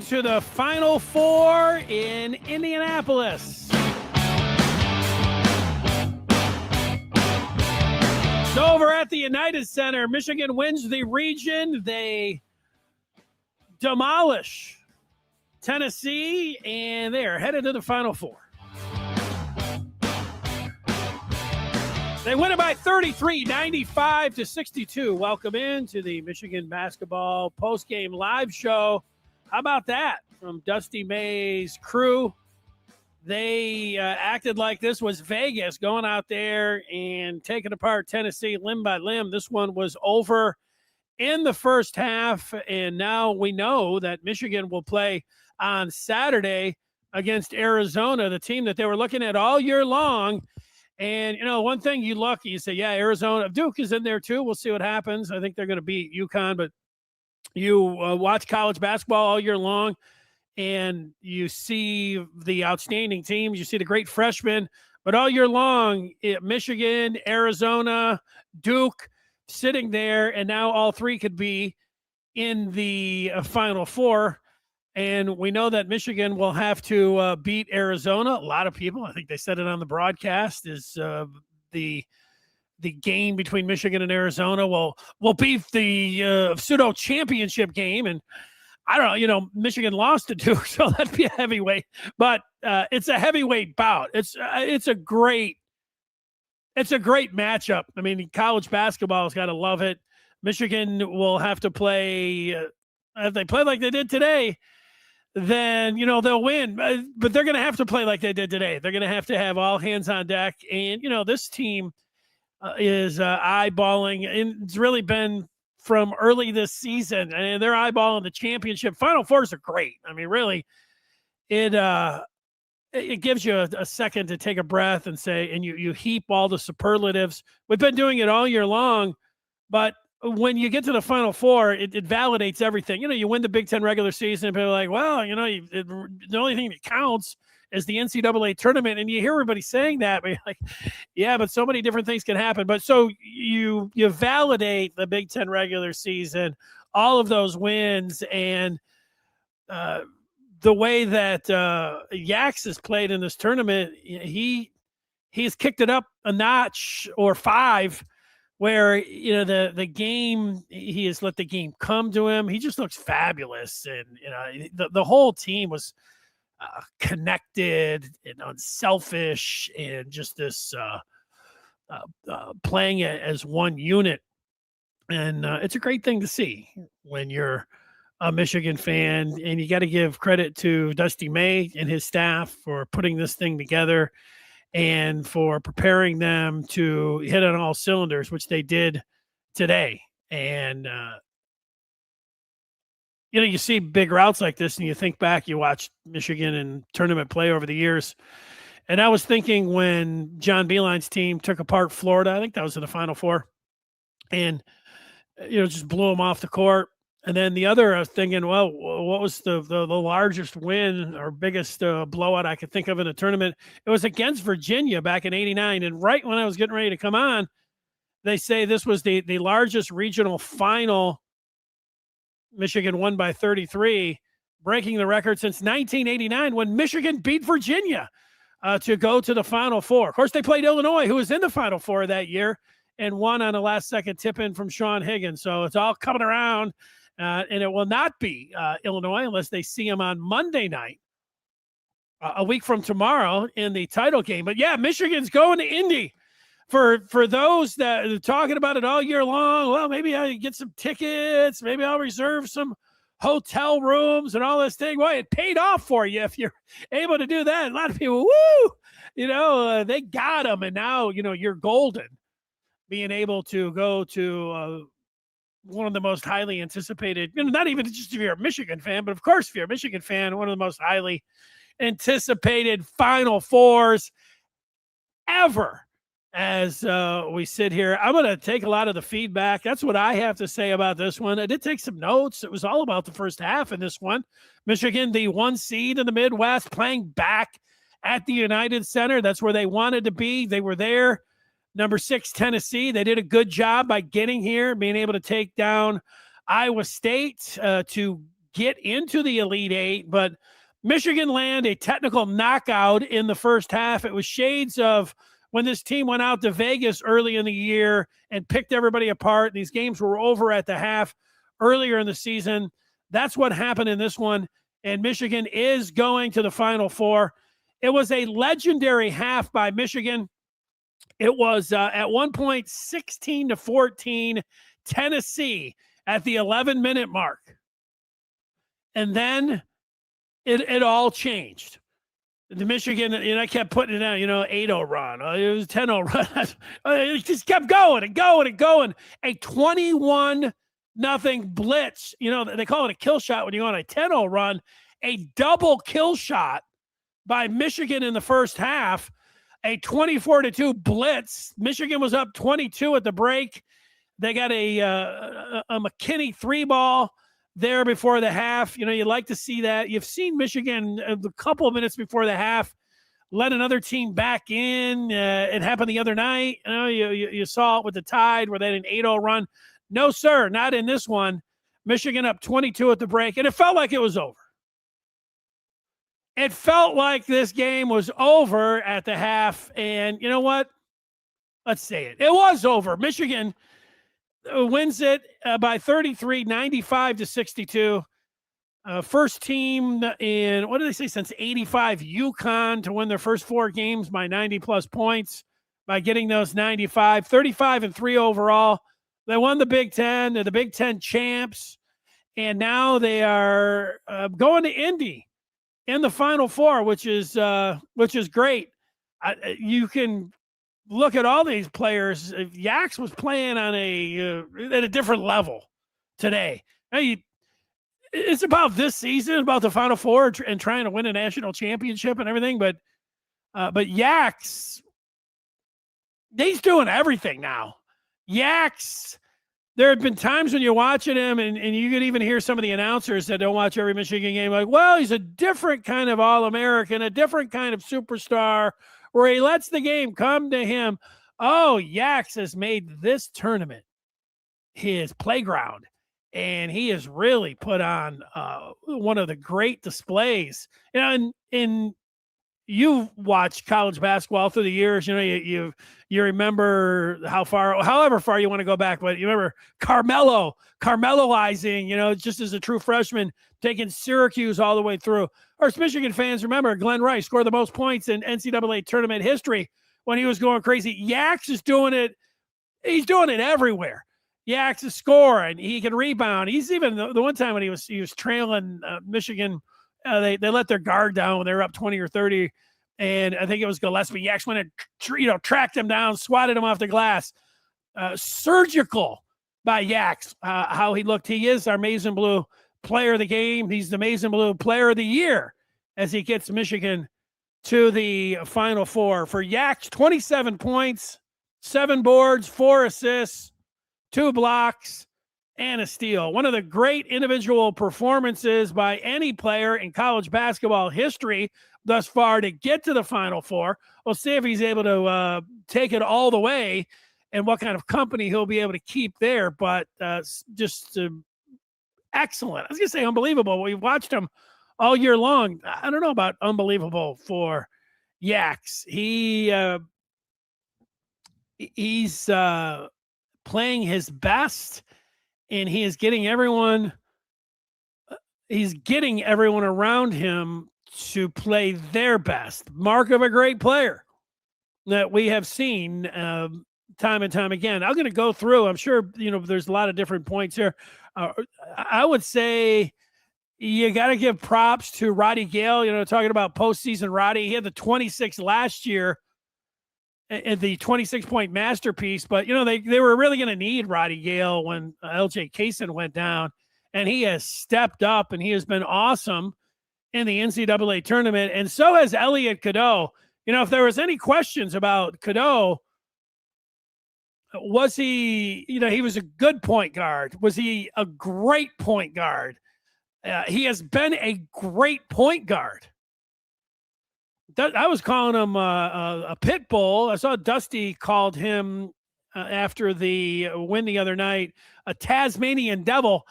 to the Final Four in Indianapolis. So over at the United Center, Michigan wins the region. They demolish Tennessee, and they are headed to the Final Four. They win it by 33, 95-62. Welcome in to the Michigan basketball postgame live show. How about that from Dusty May's crew? They acted like this was Vegas, going out there and taking apart Tennessee limb by limb. This one was over in the first half, and now we know that Michigan will play on Saturday against Arizona, the team that they were looking at all year long. And, you know, one thing you say, yeah, Arizona, Duke is in there too. We'll see what happens. I think they're going to beat UConn, but you watch college basketball all year long and you see the outstanding teams, you see the great freshmen, but all year long, Michigan, Arizona, Duke sitting there, and now all three could be in the Final Four. And we know that Michigan will have to beat Arizona. A lot of people, I think they said it on the broadcast, is the game between Michigan and Arizona will be the pseudo championship game. And I don't know, you know, Michigan lost to Duke, so that'd be a heavyweight. But it's a heavyweight bout. It's a great matchup. I mean, college basketball has got to love it. Michigan will have to play if they play like they did today, then, you know, they'll win. But they're going to have to play like they did today. They're going to have all hands on deck. And, you know, this team is eyeballing, and it's really been from early this season, and they're eyeballing the championship. Final Fours are great. I mean, really, it gives you a second to take a breath and say, and you heap all the superlatives. We've been doing it all year long, but when you get to the Final Four, it validates everything. You know, you win the Big Ten regular season, and people are like, well, you know, the only thing that counts is the NCAA tournament. And you hear everybody saying that, but you're like, yeah, but so many different things can happen. But so you validate the Big Ten regular season, all of those wins, and the way that Yax has played in this tournament, he's kicked it up a notch or five, where, you know, the game, he has let the game come to him. He just looks fabulous. And, you know, the whole team was connected and unselfish, and just this playing it as one unit. And it's a great thing to see when you're a Michigan fan, and you got to give credit to Dusty May and his staff for putting this thing together and for preparing them to hit on all cylinders, which they did today. And, you know, you see big routes like this and you think back, you watch Michigan and tournament play over the years. And I was thinking when John Beilein's team took apart Florida, I think that was in the Final Four, and, you know, just blew them off the court. And then the other, I was thinking, well, what was the largest win or biggest blowout I could think of in a tournament? It was against Virginia back in '89. And right when I was getting ready to come on, they say this was the largest regional final. Michigan won by 33, breaking the record since 1989 when Michigan beat Virginia to go to the Final Four. Of course, they played Illinois, who was in the Final Four that year, and won on a last-second tip-in from Sean Higgins. So it's all coming around. And it will not be Illinois unless they see them on Monday night, a week from tomorrow, in the title game. But, yeah, Michigan's going to Indy. For those that are talking about it all year long, well, maybe I get some tickets. Maybe I'll reserve some hotel rooms and all this thing. Well, it paid off for you if you're able to do that. A lot of people, woo, you know, they got them. And now, you know, you're golden being able to go to one of the most highly anticipated, you know, not even just if you're a Michigan fan, but of course, if you're a Michigan fan, one of the most highly anticipated Final Fours ever. As we sit here, I'm going to take a lot of the feedback. That's what I have to say about this one. I did take some notes. It was all about the first half in this one. Michigan, the 1 seed in the Midwest, playing back at the United Center. That's where they wanted to be. They were there. Number 6, Tennessee. They did a good job by getting here, being able to take down Iowa State to get into the Elite Eight, but Michigan land a technical knockout in the first half. It was shades of when this team went out to Vegas early in the year and picked everybody apart. These games were over at the half earlier in the season. That's what happened in this one, and Michigan is going to the Final Four. It was a legendary half by Michigan. It was at one point 16-14 Tennessee at the 11-minute mark. And then it all changed. The Michigan, and I kept putting it out, 8-0 run. It was 10-0 run. It just kept going and going and going. A 21-0 blitz. They call it a kill shot when you go on a 10-0 run. A double kill shot by Michigan in the first half. A 24-2 blitz. Michigan was up 22 at the break. They got a McKinney 3-ball there before the half. You like to see that. You've seen Michigan a couple of minutes before the half let another team back in. It happened the other night. You saw it with the Tide where they had an 8-0 run. No, sir, not in this one. Michigan up 22 at the break, and it felt like it was over. It felt like this game was over at the half, and you know what? Let's say it. It was over. Michigan wins it by 33, 95-62. First team in, what did they say, since 85, UConn to win their first 4 games by 90-plus points by getting those 95. 35-3 overall. They won the Big Ten. They're the Big Ten champs, and now they are going to Indy in the Final Four, which is great. You can look at all these players. Yax was playing on at a different level today. It's about this season, about the Final Four and trying to win a national championship and everything. But Yax, he's doing everything now. Yax, there have been times when you're watching him and you could even hear some of the announcers that don't watch every Michigan game like, well, he's a different kind of All-American, a different kind of superstar where he lets the game come to him. Oh, Yax has made this tournament his playground, and he has really put on one of the great displays. And you've watched college basketball through the years. You remember however far you want to go back, but you remember Carmeloizing, just as a true freshman, taking Syracuse all the way through. Of course, Michigan fans remember Glenn Rice scored the most points in NCAA tournament history when he was going crazy. Yax is doing it. He's doing it everywhere. Yax is scoring. He can rebound. He's even the one time when he was trailing Michigan. They let their guard down when they were up 20 or 30, and I think it was Gillespie. Yax went and tracked him down, swatted him off the glass. Surgical by Yax, how he looked. He is our Maize and Blue player of the game. He's the Maize and Blue player of the year as he gets Michigan to the Final Four. For Yax, 27 points, 7 boards, 4 assists, 2 blocks, and a steal. One of the great individual performances by any player in college basketball history thus far to get to the Final Four. We'll see if he's able to take it all the way and what kind of company he'll be able to keep there. But just excellent. I was going to say unbelievable. We've watched him all year long. I don't know about unbelievable for Yax. He's playing his best. And he is getting everyone around him to play their best. Mark of a great player that we have seen time and time again. I'm going to go through. I'm sure, there's a lot of different points here. I would say you got to give props to Roddy Gale, talking about postseason Roddy. He had the 26 last year at the 26-point masterpiece, but they were really going to need Roddy Gale when LJ Kaysen went down, and he has stepped up and he has been awesome in the NCAA tournament, and so has Elliot Cadeau. If there was any questions about Cadeau, was he? He was a good point guard. Was he a great point guard? He has been a great point guard. I was calling him a pit bull. I saw Dusty called him after the win the other night a Tasmanian devil.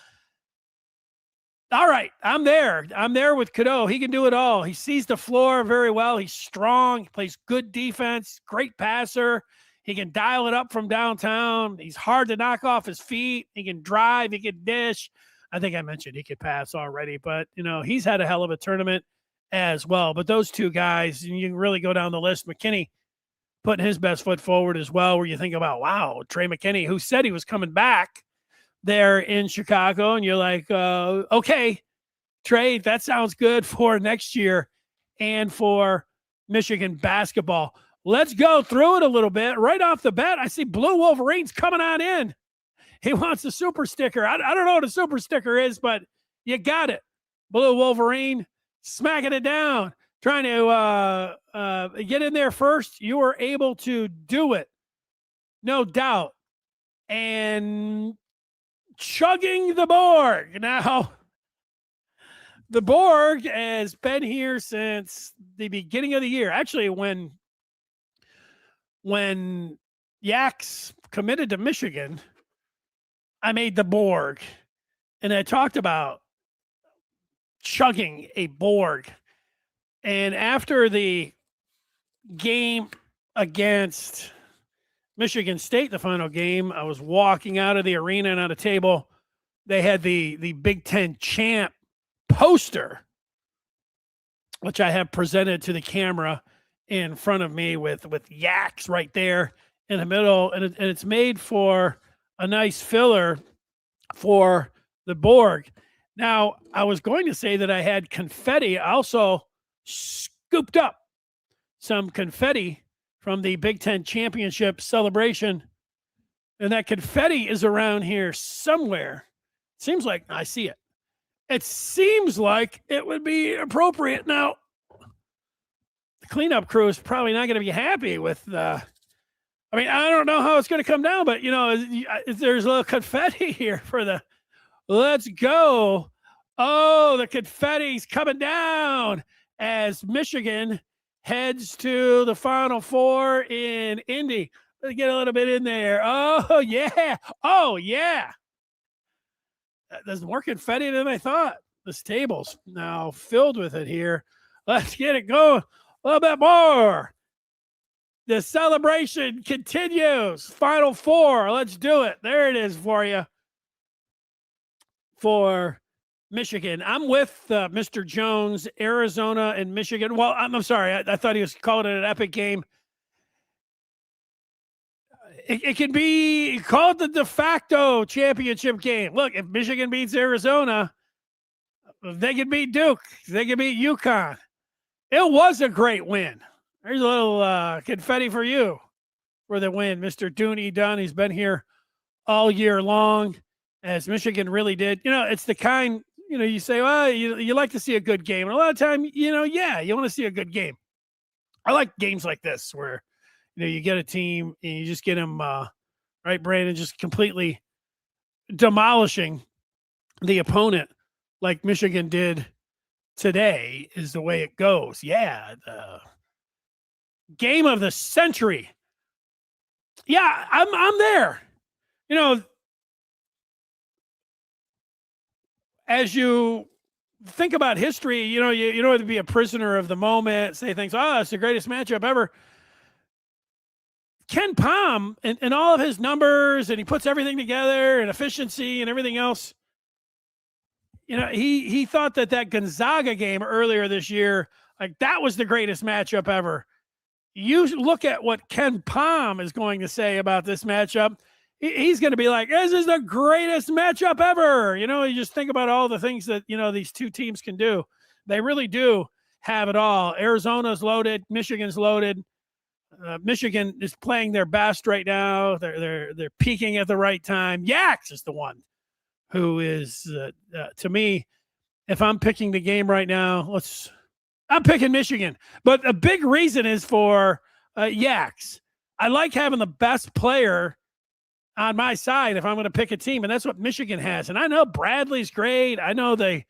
All right, I'm there. I'm there with Cadeau. He can do it all. He sees the floor very well. He's strong. He plays good defense. Great passer. He can dial it up from downtown. He's hard to knock off his feet. He can drive. He can dish. I think I mentioned he could pass already, but he's had a hell of a tournament as well. But those two guys, and you can really go down the list. McKinney putting his best foot forward as well, where you think about, wow, Trey McKinney, who said he was coming back there in Chicago, and you're like, okay, Trey, that sounds good for next year and for Michigan basketball. Let's go through it a little bit. Right off the bat, I see Blue Wolverines coming on in. He wants a super sticker. I don't know what a super sticker is, but you got it. Blue Wolverine smacking it down, trying to get in there first. You were able to do it, no doubt. And chugging the Borg. Now, the Borg has been here since the beginning of the year. Actually, when Yax committed to Michigan, I made the Borg, and I talked about chugging a Borg. And after the game against Michigan State, the final game, I was walking out of the arena, and on a table, they had the Big Ten champ poster, which I have presented to the camera in front of me with Yax right there in the middle. And it's made for a nice filler for the Borg. Now, I was going to say that I had confetti. I also scooped up some confetti from the Big Ten championship celebration. And that confetti is around here somewhere. Seems like I see it. It seems like it would be appropriate. Now, the cleanup crew is probably not going to be happy with I don't know how it's going to come down, but, there's a little confetti here for the let's go. Oh, the confetti's coming down as Michigan heads to the Final Four in Indy. Let's get a little bit in there. Oh, yeah. Oh, yeah. There's more confetti than I thought. This table's now filled with it here. Let's get it going a little bit more. The celebration continues. Final Four. Let's do it. There it is for you. For Michigan. I'm with Mr. Jones, Arizona and Michigan. Well, I'm sorry. I thought he was calling it an epic game. It can be called the de facto championship game. Look, if Michigan beats Arizona, they can beat Duke. They can beat UConn. It was a great win. There's a little confetti for you for the win, Mr. Dooney Dunn. He's been here all year long, as Michigan really did. It's the kind, you say, well, you like to see a good game. And a lot of time, you want to see a good game. I like games like this where, you get a team and you just get them, right, Brandon, just completely demolishing the opponent like Michigan did today is the way it goes. Yeah, the game of the century. Yeah, I'm there. As you think about history, you don't have to be a prisoner of the moment, say things, it's the greatest matchup ever. Ken Pom and all of his numbers, and he puts everything together and efficiency and everything else. He thought that Gonzaga game earlier this year, like that was the greatest matchup ever. You look at what Ken Pom is going to say about this matchup. He's going to be like, this is the greatest matchup ever. You just think about all the things that, these two teams can do. They really do have it all. Arizona's loaded. Michigan's loaded. Michigan is playing their best right now. They're peaking at the right time. Yax is the one who is, to me, if I'm picking the game right now, I'm picking Michigan. But a big reason is for Yax. I like having the best player on my side if I'm going to pick a team, and that's what Michigan has. And I know Bradley's great. I know the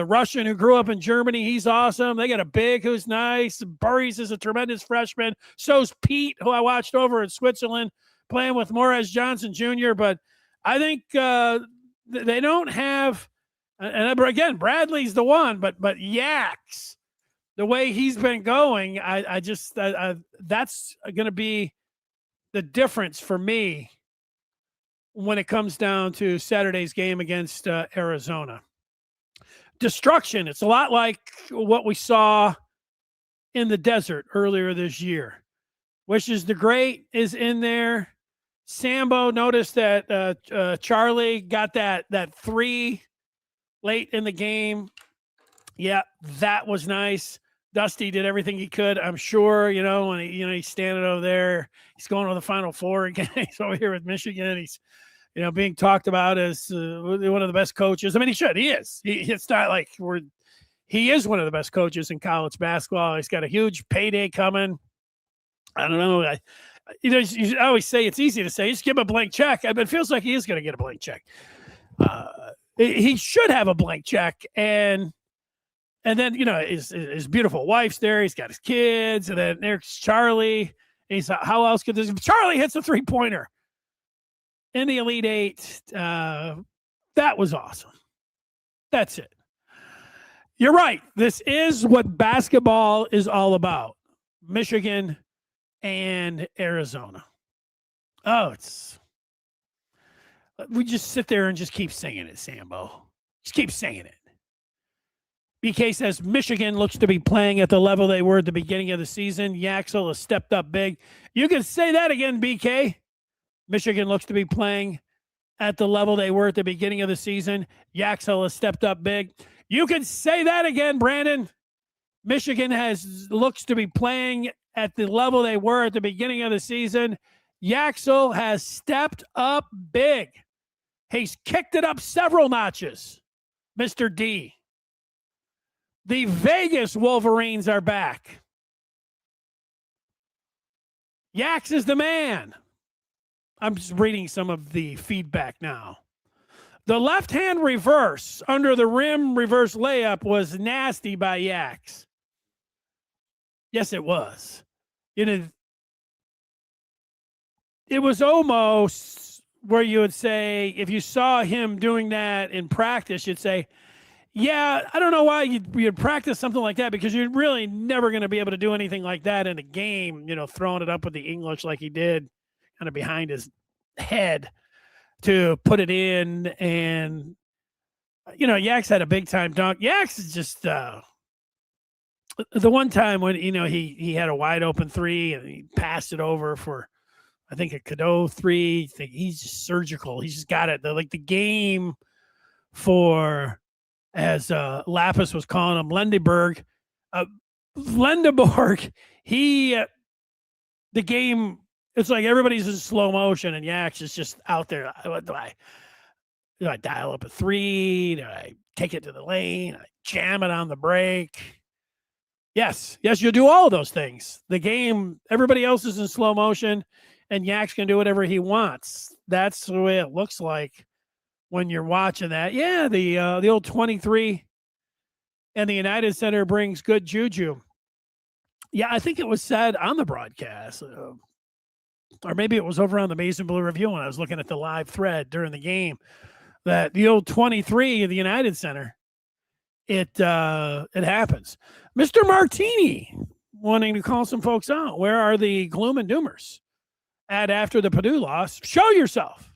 Russian who grew up in Germany, he's awesome. They got a big who's nice. Burries is a tremendous freshman. So's Pete, who I watched over in Switzerland playing with Morez Johnson Jr. But I think they don't have And again, Bradley's the one, but Yax, the way he's been going, I just that's going to be the difference for me when it comes down to Saturday's game against Arizona. Destruction. It's a lot like what we saw in the desert earlier this year. Wishes the Great is in there. Sambo, noticed that Charlie got that three late in the game. Yeah, that was nice. Dusty did everything he could, I'm sure. When he's standing over there, he's going to the Final Four again. He's over here with Michigan. He's being talked about as one of the best coaches. I mean, he should. He is. It's not like he is one of the best coaches in college basketball. He's got a huge payday coming. I don't know. I always say it's easy to say, just give him a blank check. But it feels like he is going to get a blank check. He should have a blank check. And then, his beautiful wife's there. He's got his kids. And then there's Charlie. And he's how else could this? Charlie hits a three-pointer in the Elite Eight. That was awesome. That's it. You're right. This is what basketball is all about. Michigan and Arizona. We just sit there and just keep singing it, Sambo. Just keep singing it. BK says Michigan looks to be playing at the level they were at the beginning of the season. Yaxel has stepped up big. You can say that again, BK. Michigan looks to be playing at the level they were at the beginning of the season. Yaxel has stepped up big. You can say that again, Brandon. Michigan looks to be playing at the level they were at the beginning of the season. Yaxel has stepped up big. He's kicked it up several notches, Mr. D. The Vegas Wolverines are back. Yax is the man. I'm just reading some of the feedback now. The left-hand reverse under the rim reverse layup was nasty by Yax. Yes, it was. It was almost where you would say, if you saw him doing that in practice, you'd say, yeah, I don't know why you'd practice something like that, because you're really never going to be able to do anything like that in a game, throwing it up with the English like he did kind of behind his head to put it in. And, Yax had a big-time dunk. Yax is just the one time when, he had a wide-open three and he passed it over for, I think, a Cadeau three. He's just surgical. He's just got it. The game for, as Lapis was calling him, Lendeborg. Lendeborg, the game, it's like everybody's in slow motion and Yax is just out there. Do I dial up a three? Do I take it to the lane? I jam it on the break? Yes, you'll do all of those things. The game, everybody else is in slow motion, and Yax can do whatever he wants. That's the way it looks like when you're watching that. Yeah, the old 23 and the United Center brings good juju. Yeah, I think it was said on the broadcast, or maybe it was over on the Mason Blue Review when I was looking at the live thread during the game, that the old 23 of the United Center, it happens. Mr. Martini wanting to call some folks out. Where are the gloom and doomers at after the Purdue loss? Show yourself.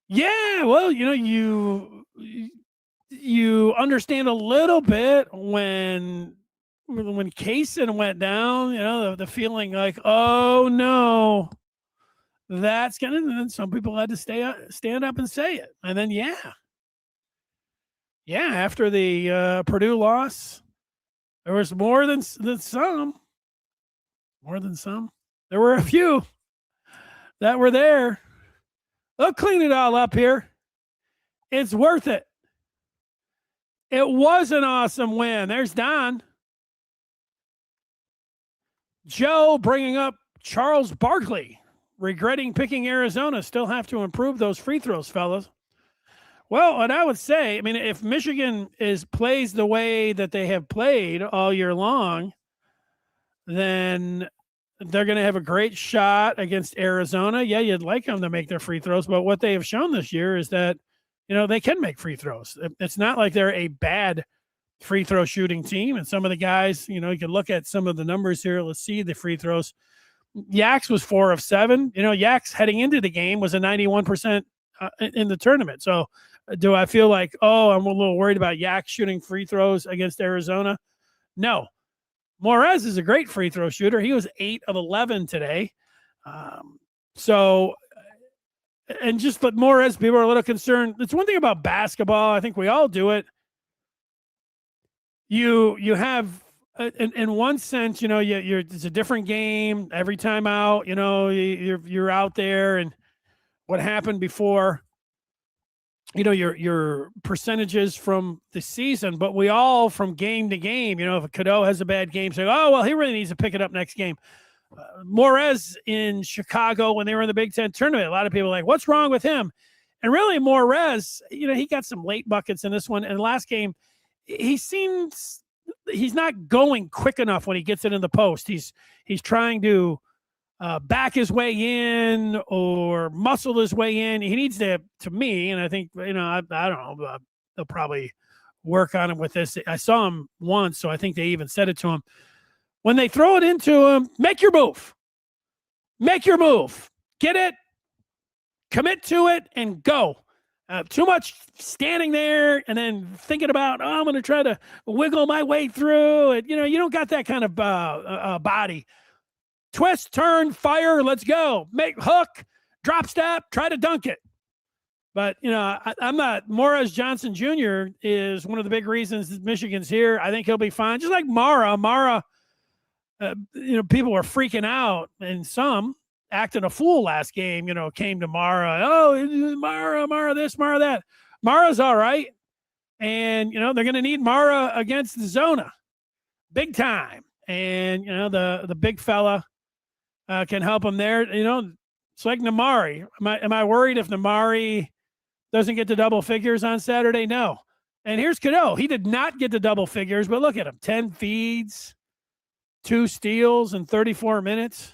Yeah, well, you understand a little bit when Kaysen went down, the feeling like, oh no, that's gonna. And then some people had to stand up and say it, and then after the Purdue loss, there was more than some. More than some. There were a few that were there. They'll clean it all up here. It's worth it. It was an awesome win. There's Don. Joe bringing up Charles Barkley, regretting picking Arizona. Still have to improve those free throws, fellas. Well, and I would say, if Michigan plays the way that they have played all year long, then they're going to have a great shot against Arizona. Yeah, you'd like them to make their free throws, but what they have shown this year is that they can make free throws. It's not like they're a bad free throw shooting team. And some of the guys, you can look at some of the numbers here. Let's see the free throws. Yax was 4 of 7. Yax heading into the game was a 91% in the tournament. So do I feel like, I'm a little worried about Yax shooting free throws against Arizona? No. Morez is a great free throw shooter. He was 8 of 11 today. And just but Morez, people are a little concerned. It's one thing about basketball. I think we all do it. You have, in one sense, it's a different game every time out. You're out there, and what happened before. Your percentages from the season, but we all from game to game. If Cadeau has a bad game, say, oh well, he really needs to pick it up next game. Morez in Chicago when they were in the Big Ten tournament, a lot of people are like, what's wrong with him? And really, Morez, he got some late buckets in this one. And last game, he's not going quick enough when he gets it in the post. He's trying to back his way in or muscle his way in. He needs to me, and I think, I don't know, they'll probably work on him with this. I saw him once, so I think they even said it to him. When they throw it into him, make your move. Make your move. Get it, commit to it, and go. Too much standing there and then thinking about, I'm going to try to wiggle my way through it. You don't got that kind of body. Twist, turn, fire, let's go. Make hook, drop step, try to dunk it. But, I'm not. Morez Johnson Jr. is one of the big reasons that Michigan's here. I think he'll be fine. Just like Mara. People were freaking out, and some acting a fool last game, came to Mara. Oh, Mara this, Mara that. Mara's all right. And, they're going to need Mara against the Zona. Big time. And, the big fella can help him there. It's like Namari. Am I worried if Namari doesn't get to double figures on Saturday? No. And here's Cadeau. He did not get to double figures, but look at him. 10 feeds, 2 steals in 34 minutes.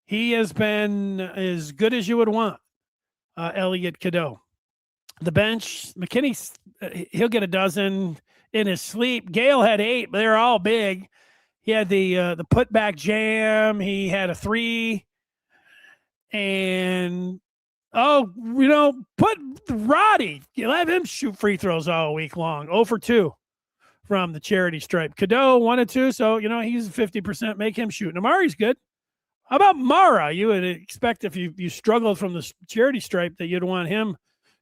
He has been as good as you would want, Elliot Cadeau. The bench, McKinney, he'll get a dozen in his sleep. Gale had 8, but they're all big. He had the putback jam. He had a 3. And, put Roddy. Let him shoot free throws all week long. 0 for 2 from the charity stripe. Cadeau 1 and 2, so, he's 50%. Make him shoot. Namari's good. How about Mara? You would expect if you struggled from the charity stripe that you'd want him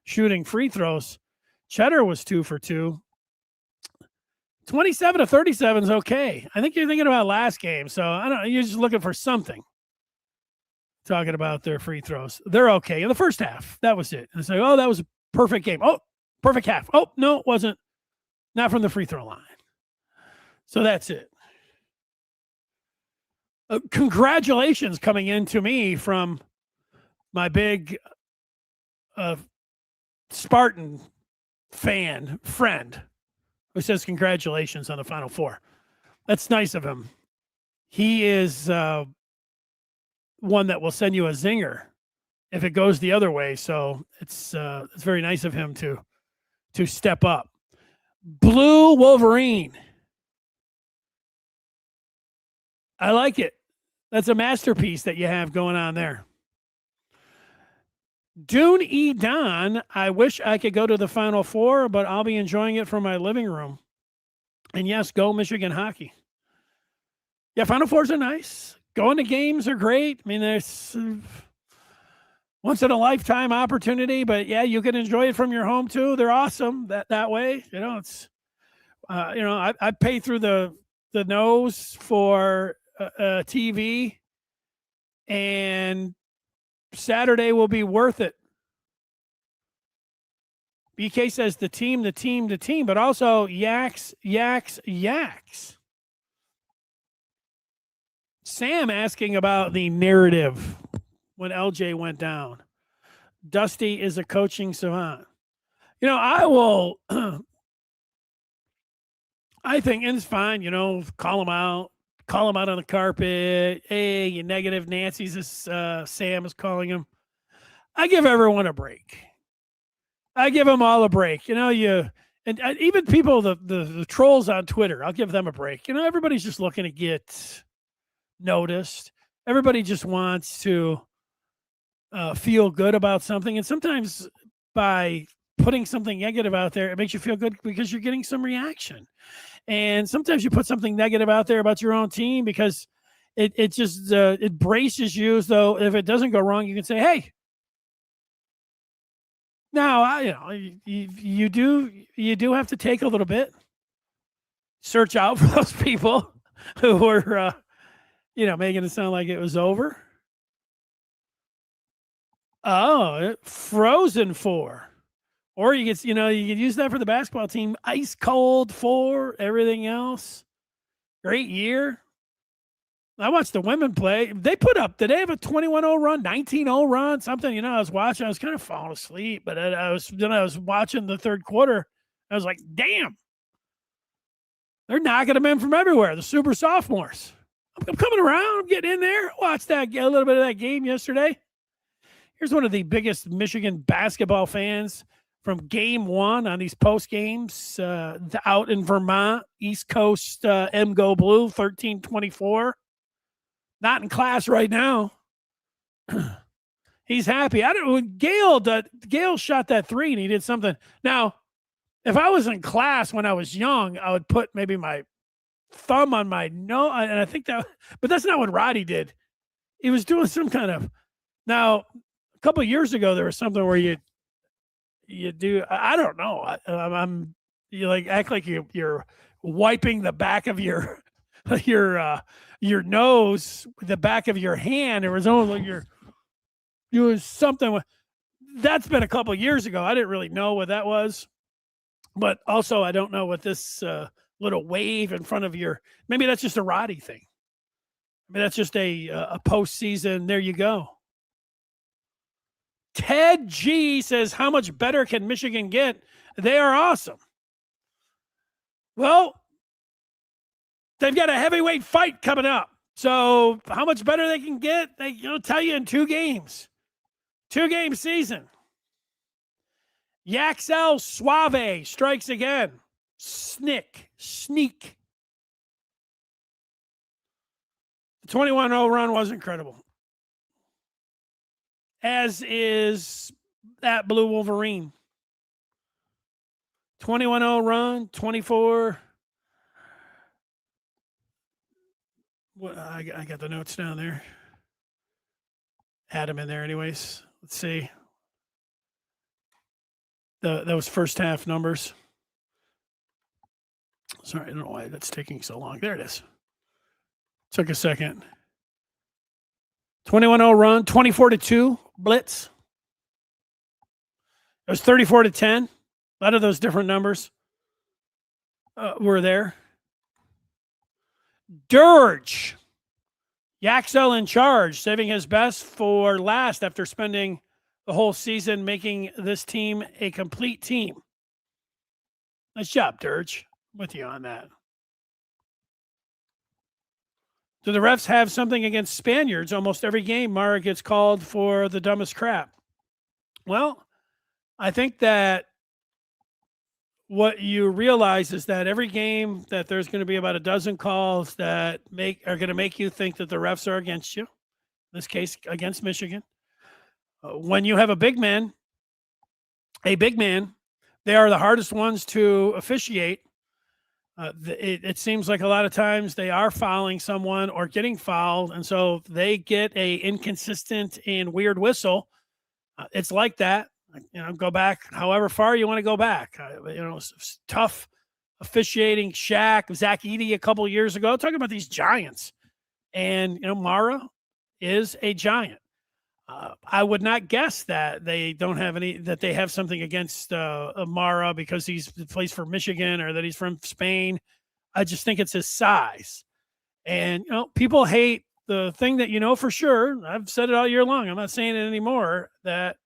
shooting free throws. Cheddar was 2 for 2. 27 to 37 is okay. I think you're thinking about last game, so I don't. You're just looking for something. Talking about their free throws, they're okay in the first half. That was it. And it's like, that was a perfect game. Oh, perfect half. Oh no, it wasn't. Not from the free throw line. So that's it. Congratulations coming in to me from my big Spartan friend who says congratulations on the Final Four. That's nice of him. He is one that will send you a zinger if it goes the other way. So it's very nice of him to step up. Blue Wolverine. I like it. That's a masterpiece that you have going on there. Dune E. Don, I wish I could go to the Final Four, but I'll be enjoying it from my living room. And yes, go Michigan hockey. Yeah, Final Fours are nice. Going to games are great. I mean, there's once in a lifetime opportunity, but yeah, you can enjoy it from your home too. They're awesome that way. It's, I pay through the nose for TV, and Saturday will be worth it. BK says the team, but also Yaks. Sam asking about the narrative when LJ went down. Dusty is a coaching savant. I will, I think it's fine, call him out on the carpet. Hey, you negative Nancy's, as Sam is calling him. I give everyone a break. I give them all a break. And even people, the trolls on Twitter, I'll give them a break. Everybody's just looking to get noticed. Everybody just wants to feel good about something. And sometimes by putting something negative out there, it makes you feel good because you're getting some reaction. And sometimes you put something negative out there about your own team because it just it braces you. So if it doesn't go wrong, you can say, "Hey, now you do have to take a little bit, search out for those people who were making it sound like it was over." Oh, Frozen 4. Or you could use that for the basketball team. Ice cold 4, everything else. Great year. I watched the women play. Did they have a 21-0 run, 19-0 run, something? I was watching. I was kind of falling asleep, but I was watching the third quarter. I was like, damn. They're knocking them in from everywhere, the super sophomores. I'm coming around. I'm getting in there. Watched a little bit of that game yesterday. Here's one of the biggest Michigan basketball fans from game one on these post games out in Vermont, East Coast, Go Blue, 1324. Not in class right now. He's happy. I don't know. Gale shot that 3 and he did something. Now, if I was in class when I was young, I would put maybe my thumb on my nose. And I think but that's not what Roddy did. He was doing some kind of, now, a couple of years ago, there was something where you do, I don't know. You act like you're wiping the back of your nose, the back of your hand. It was only you're doing something. That's been a couple of years ago. I didn't really know what that was, but also I don't know what this little wave in front of maybe that's just a Roddy thing. Maybe that's just a postseason. There you go. Ted G says, how much better can Michigan get? They are awesome. Well, they've got a heavyweight fight coming up. So how much better they can get, they'll tell you in 2 games. 2-game season. Yaxel Suave strikes again. Sneak. The 21-0 run was incredible. As is that Blue Wolverine. 21-0 run, 24. I got the notes down there. Had them in there anyways. Let's see. Those first half numbers. Sorry, I don't know why that's taking so long. There it is. Took a second. 21-0 run, 24-2 blitz. It was 34-10. A lot of those different numbers were there. Dirge. Yaxel in charge, saving his best for last after spending the whole season making this team a complete team. Nice job, Dirge. I'm with you on that. Do the refs have something against Spaniards? Almost every game, Mara gets called for the dumbest crap. Well, I think that what you realize is that every game that there's going to be about a dozen calls that are going to make you think that the refs are against you. In this case, against Michigan. When you have a big man, they are the hardest ones to officiate. It seems like a lot of times they are fouling someone or getting fouled, and so they get a inconsistent and weird whistle. It's like that. Go back however far you want to go back. Tough officiating. Shaq, Zach Edey a couple of years ago, talking about these giants. And, Mara is a giant. I would not guess that they have something against Mara because he plays for Michigan or that he's from Spain. I just think it's his size. And, people hate the thing that for sure. I've said it all year long. I'm not saying it anymore, that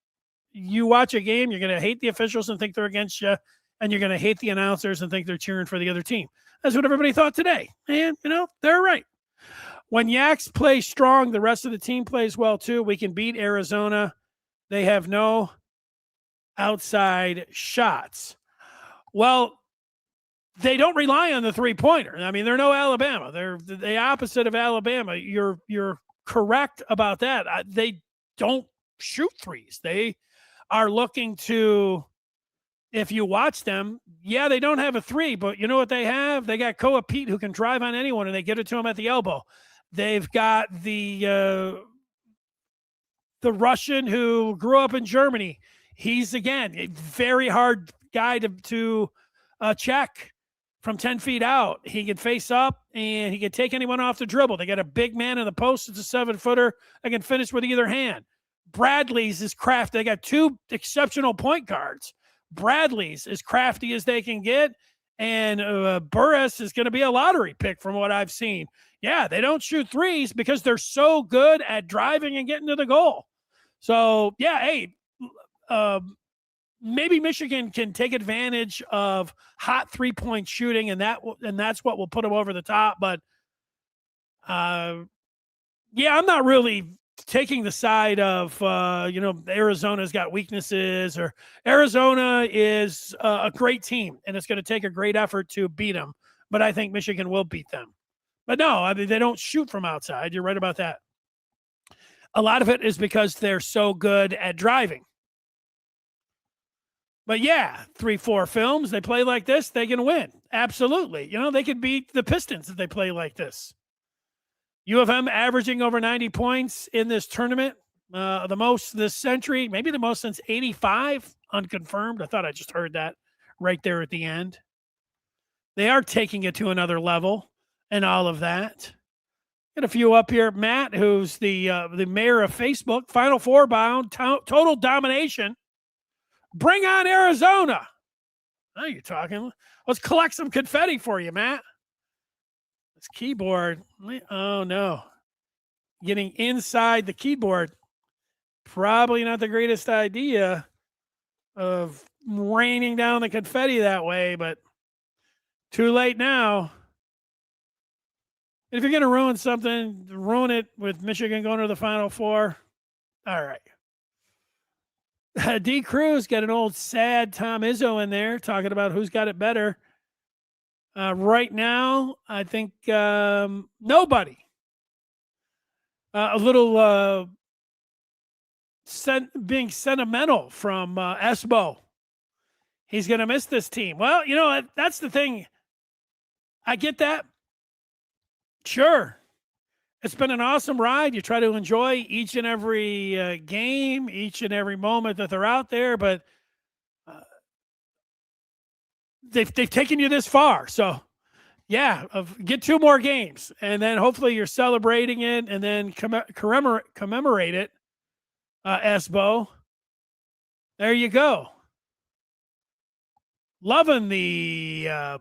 you watch a game, you're going to hate the officials and think they're against you, and you're going to hate the announcers and think they're cheering for the other team. That's what everybody thought today. And, they're right. When Yaks plays strong, the rest of the team plays well too. We can beat Arizona. They have no outside shots. Well, they don't rely on the three-pointer. I mean, they're no Alabama. They're the opposite of Alabama. You're correct about that. They don't shoot threes. They are looking to, if you watch them, yeah, they don't have a three, but you know what they have? They got Koa Pete who can drive on anyone, and they get it to him at the elbow. They've got the Russian who grew up in Germany. He's, again, a very hard guy to check from 10 feet out. He can face up, and he can take anyone off the dribble. They got a big man in the post. It's a 7-footer. They can finish with either hand. Bradley's is crafty. They got two exceptional point guards. Bradley's as crafty as they can get, and Burris is going to be a lottery pick from what I've seen. Yeah, they don't shoot threes because they're so good at driving and getting to the goal. So, yeah, hey, maybe Michigan can take advantage of hot three-point shooting, and that's what will put them over the top. But, yeah, I'm not really taking the side of, Arizona's got weaknesses, or Arizona is a great team, and it's going to take a great effort to beat them. But I think Michigan will beat them. But no, I mean, they don't shoot from outside. You're right about that. A lot of it is because they're so good at driving. But yeah, 3-4 films, they play like this, they can win. Absolutely. They could beat the Pistons if they play like this. U of M averaging over 90 points in this tournament, the most this century, maybe the most since 85, unconfirmed. I thought I just heard that right there at the end. They are taking it to another level and all of that. Get a few up here. Matt, who's the mayor of Facebook, Final Four bound, total domination. Bring on Arizona. Oh, you're talking. Let's collect some confetti for you, Matt. This keyboard. Oh, no. Getting inside the keyboard. Probably not the greatest idea of raining down the confetti that way, but too late now. If you're going to ruin something, ruin it with Michigan going to the Final Four. All right. D. Cruz got an old sad Tom Izzo in there talking about who's got it better. Right now, I think nobody. A little being sentimental from Esbo. He's going to miss this team. Well, that's the thing. I get that. Sure. It's been an awesome ride. You try to enjoy each and every game, each and every moment that they're out there, but they've taken you this far. So, yeah, get 2 more games, and then hopefully you're celebrating it and then commemorate it, Esbo. There you go. Loving the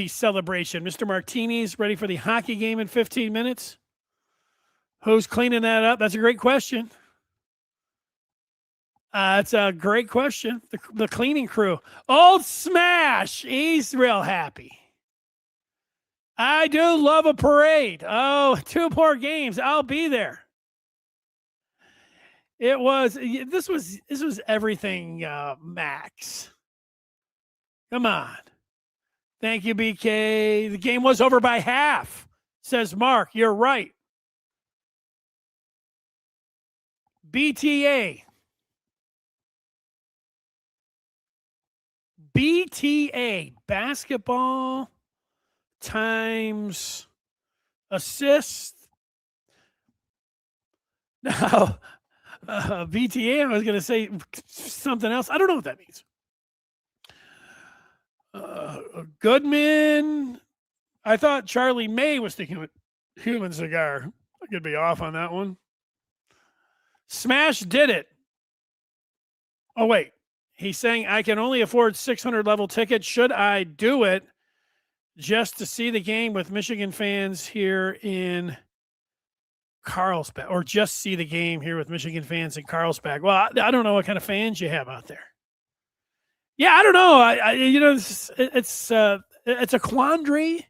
celebration. Mr. Martini's ready for the hockey game in 15 minutes. Who's cleaning that up? That's a great question. It's a great question. The cleaning crew. Old Smash. He's real happy. I do love a parade. Oh, 2 more games. I'll be there. This was everything, Max. Come on. Thank you, BK. The game was over by half, says Mark. You're right. BTA. Basketball times assist. Now, BTA, I was going to say something else. I don't know what that means. Goodman. I thought Charlie May was the human cigar. I could be off on that one. Smash did it. Oh, wait. He's saying I can only afford 600 level tickets. Should I do it just to see the game with Michigan fans here in Carlsbad, or just see the game here with Michigan fans in Carlsbad? Well, I don't know what kind of fans you have out there. Yeah, I don't know. It's a quandary.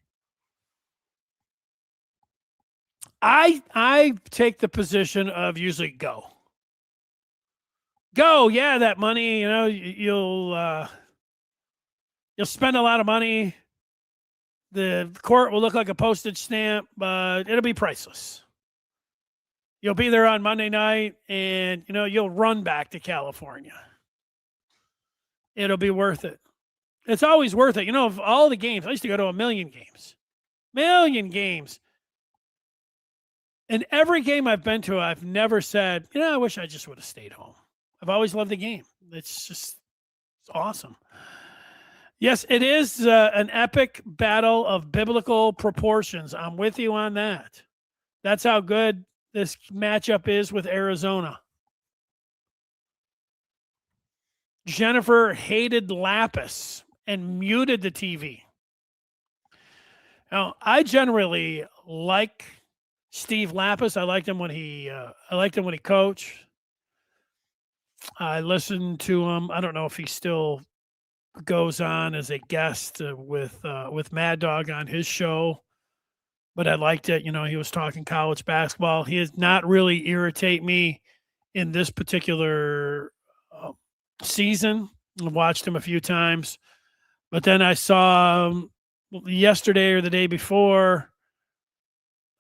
I take the position of usually go. go. Yeah, that money, you'll spend a lot of money. The court will look like a postage stamp, but it'll be priceless. You'll be there on Monday night, and you'll run back to California. It'll be worth it. It's always worth it. Of all the games, I used to go to a million games. And every game I've been to, I've never said, I wish I just would have stayed home. I've always loved the game. It's awesome. Yes, it is an epic battle of biblical proportions. I'm with you on that. That's how good this matchup is with Arizona. Jennifer hated Lapis and muted the TV. Now, I generally like Steve Lapis. I liked him when he coached. I listened to him. I don't know if he still goes on as a guest with Mad Dog on his show, but I liked it. He was talking college basketball. He does not really irritate me in this particular season. I watched him a few times, but then I saw yesterday or the day before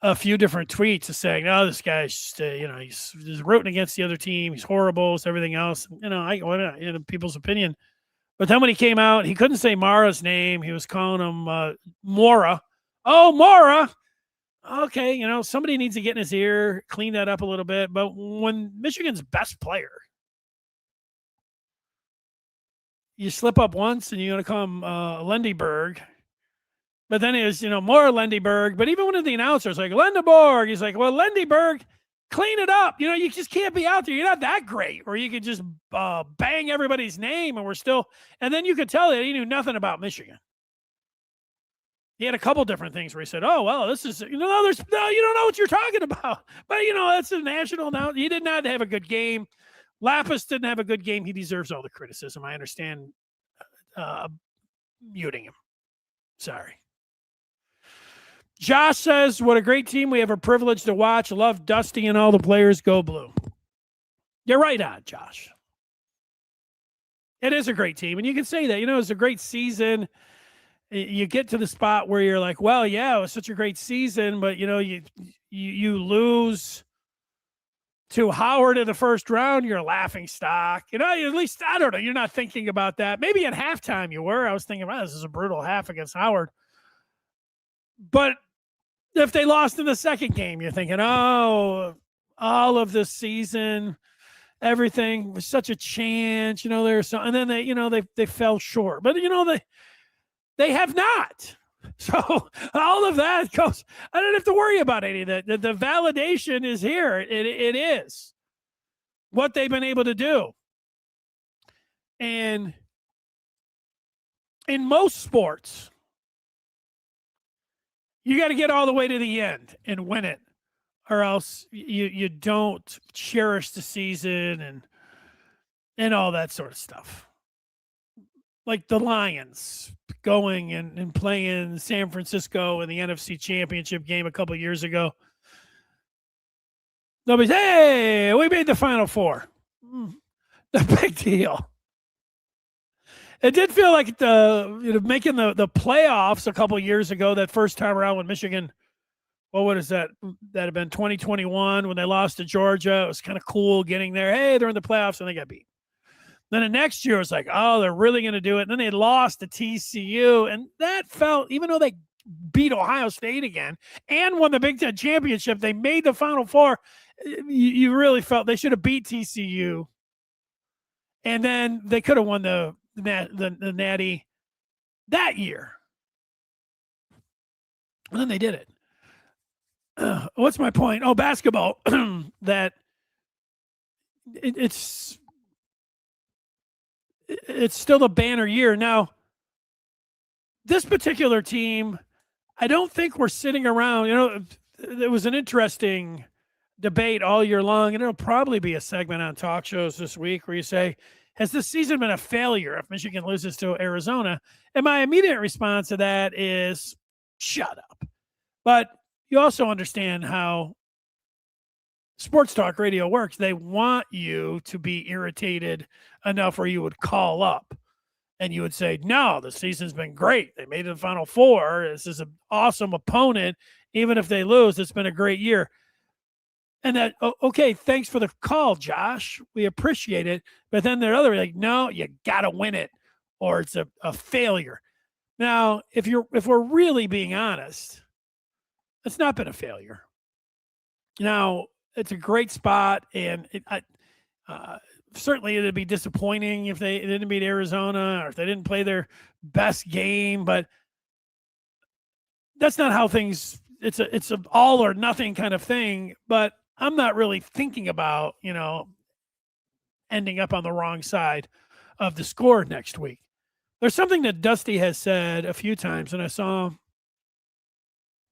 a few different tweets saying, "Oh, this guy's just, he's rooting against the other team. He's horrible. It's everything else." People's opinion. But then when he came out, he couldn't say Mara's name. He was calling him Mora. Oh, Mora. Okay, somebody needs to get in his ear, clean that up a little bit. But when Michigan's best player, you slip up once and you're going to call him Lendeborg. But then it was, Mora Lendeborg. But even one of the announcers like, Lendeborg, he's like, well, Lendeborg, clean it up. You just can't be out there. You're not that great. Or you could just bang everybody's name and we're still. And then you could tell that he knew nothing about Michigan. He had a couple different things where he said, oh, well, this is, you don't know what you're talking about. But, that's a national now. He did not have a good game. Lapis didn't have a good game. He deserves all the criticism. I understand muting him. Sorry. Josh says, what a great team. We have a privilege to watch. Love Dusty and all the players. Go blue. You're right on, Josh. It is a great team. And you can say that, it's a great season. You get to the spot where you're like, well, yeah, it was such a great season, but you lose to Howard in the first round, you're a laughing stock. At least, I don't know, you're not thinking about that. Maybe at halftime you were. I was thinking, wow, this is a brutal half against Howard. But if they lost in the second game, you're thinking, oh, all of this season, everything was such a chance, there's so, and then they fell short. But they have not. So all of that goes, I don't have to worry about any of that. The validation is here. It is what they've been able to do. And in most sports, you got to get all the way to the end and win it, or else you don't cherish the season and all that sort of stuff. Like the Lions going and playing San Francisco in the NFC Championship game a couple of years ago. Nobody's, hey, we made the Final Four. The big deal. It did feel like making the playoffs a couple of years ago, that first time around when Michigan, what is that? That had been 2021 when they lost to Georgia. It was kind of cool getting there. Hey, they're in the playoffs and they got beat. Then the next year, it was like, oh, they're really going to do it. And then they lost to TCU. And that felt, even though they beat Ohio State again and won the Big Ten Championship, they made the Final Four. You really felt they should have beat TCU. And then they could have won the Natty that year. And then they did it. What's my point? Oh, basketball. That it's still a banner year. Now, this particular team, I don't think we're sitting around. There was an interesting debate all year long, and it'll probably be a segment on talk shows this week where you say, has this season been a failure if Michigan loses to Arizona? And my immediate response to that is, shut up. But you also understand how sports talk radio works. They want you to be irritated enough where you would call up and you would say, no, the season's been great. They made it to the Final Four. This is an awesome opponent. Even if they lose, it's been a great year. And that, okay, thanks for the call, Josh. We appreciate it. But then the other, like, no, you got to win it or it's a failure. Now, if we're really being honest, it's not been a failure. Now, it's a great spot, and certainly it'd be disappointing if they didn't beat Arizona or if they didn't play their best game, but that's not how things, it's a all or nothing kind of thing, but I'm not really thinking about, ending up on the wrong side of the score next week. There's something that Dusty has said a few times, and I saw,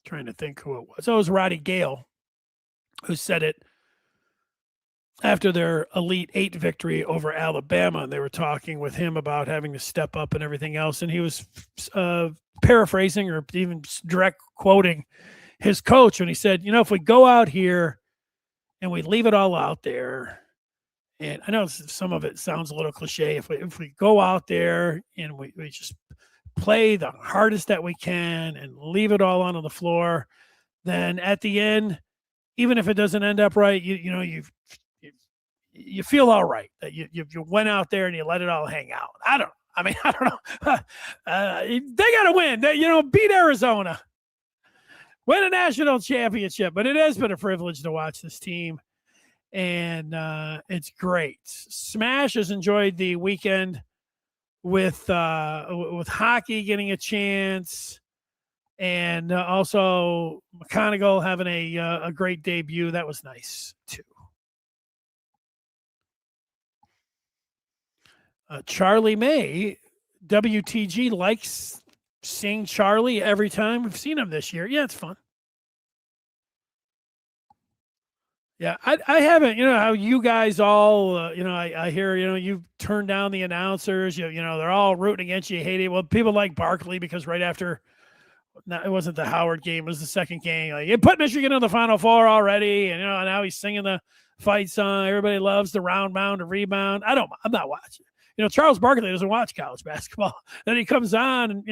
trying to think who it was. Oh, it was Roddy Gale who said it after their Elite Eight victory over Alabama. And they were talking with him about having to step up and everything else. And he was paraphrasing or even direct quoting his coach when he said, if we go out here and we leave it all out there, and I know some of it sounds a little cliche, if we go out there and we just play the hardest that we can and leave it all on the floor, then at the end, even if it doesn't end up right, you feel all right that you went out there and you let it all hang out. I don't know. They got to win. They, beat Arizona, win a national championship. But it has been a privilege to watch this team, and it's great. Smash has enjoyed the weekend with hockey getting a chance, and also McConaughey having a great debut. That was nice too. Charlie May, WTG likes seeing Charlie every time. We've seen him this year. Yeah, it's fun. Yeah, I haven't, how you guys all, I hear, you turn down the announcers, they're all rooting against you, hate it. Well, people like Barkley because right after, it wasn't the Howard game, it was the second game. Like, you put Michigan in the Final Four already, and, now he's singing the fight song. Everybody loves the round mound to rebound. I'm not watching. Charles Barkley doesn't watch college basketball. Then he comes on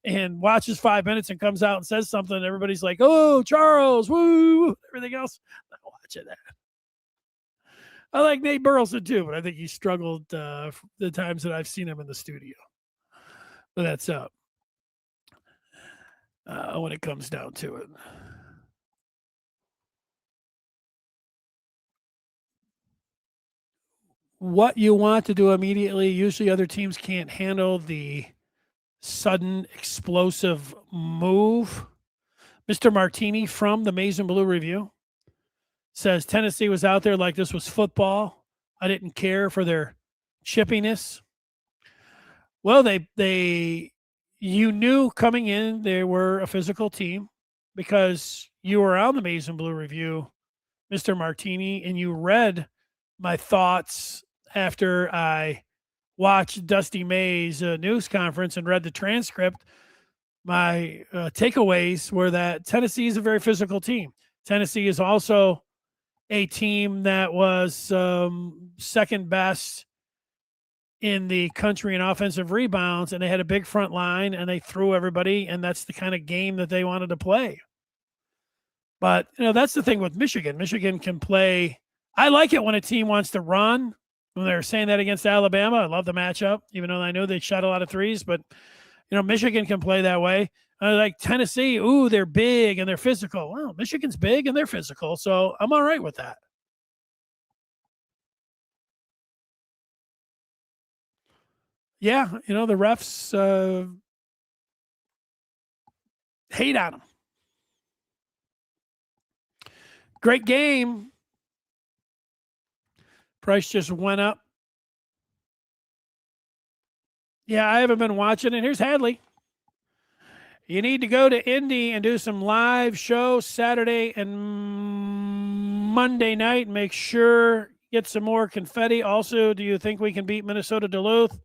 and watches 5 minutes and comes out and says something. And everybody's like, oh, Charles, woo, everything else. I'm not watching that. I like Nate Burleson too, but I think he struggled the times that I've seen him in the studio. But that's when it comes down to it. What you want to do immediately, usually other teams can't handle the sudden explosive move. Mr. Martini from the Maize and Blue Review says Tennessee was out there like this was football. I didn't care for their chippiness. Well, you knew coming in they were a physical team because you were on the Maize and Blue Review, Mr. Martini, and you read my thoughts after I watched Dusty May's news conference and read the transcript. My takeaways were that Tennessee is a very physical team. Tennessee is also a team that was second best in the country in offensive rebounds, and they had a big front line, and they threw everybody, and that's the kind of game that they wanted to play. But, that's the thing with Michigan. Michigan can play. I like it when a team wants to run. When they were saying that against Alabama, I love the matchup, even though I know they shot a lot of threes. But, Michigan can play that way. Like Tennessee, ooh, they're big and they're physical. Well, Michigan's big and they're physical, so I'm all right with that. Yeah, the refs hate on them. Great game. Price just went up. Yeah, I haven't been watching it. Here's Hadley. You need to go to Indy and do some live shows Saturday and Monday night. Make sure get some more confetti. Also, do you think we can beat Minnesota Duluth?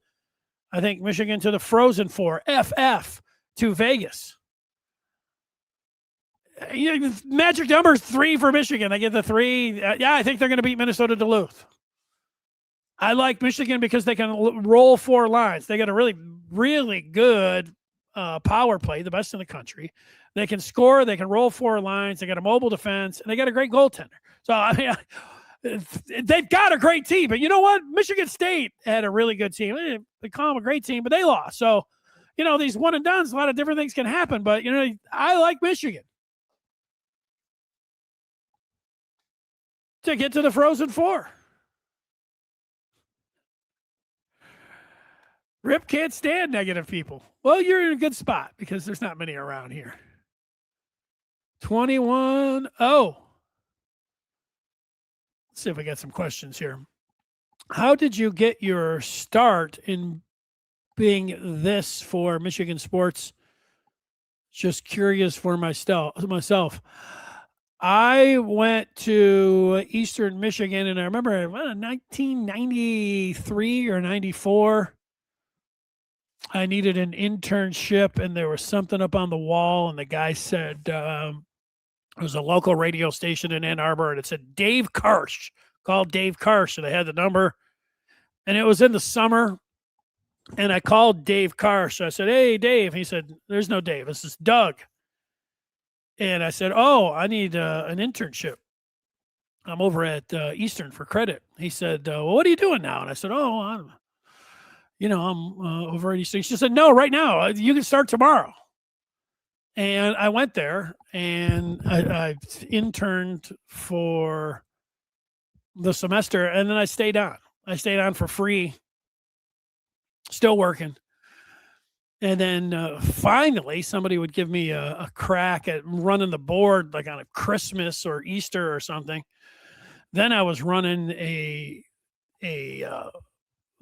I think Michigan to the Frozen Four. FF to Vegas. Magic number 3 for Michigan. I get the 3. Yeah, I think they're going to beat Minnesota Duluth. I like Michigan because they can roll 4 lines. They got a really, really good power play, the best in the country. They can score. They can roll 4 lines. They got a mobile defense, and they got a great goaltender. So, I mean, they've got a great team. But you know what? Michigan State had a really good team. They call them a great team, but they lost. So, these one and dones, a lot of different things can happen. But, I like Michigan to get to the Frozen Four. Rip can't stand negative people. Well, you're in a good spot because there's not many around here. 21-0. Let's see if we got some questions here. How did you get your start in being this for Michigan sports? Just curious for myself. I went to Eastern Michigan, and I remember 1993 or 94. I needed an internship, and there was something up on the wall, and the guy said it was a local radio station in Ann Arbor, and it said Dave Karsh. Called Dave Karsh, and I had the number, and it was in the summer, and I called Dave Karsh. I said, "Hey, Dave." He said, "There's no Dave. This is Doug." And I said, "Oh, I need an internship. I'm over at Eastern for credit." He said, "Well, what are you doing now?" And I said, "Oh, I'm over at Eastern." She said, "No, right now. You can start tomorrow." And I went there, and I interned for the semester, and then I stayed on. I stayed on for free, still working. And then finally, somebody would give me a crack at running the board, like on a Christmas or Easter or something. Then I was running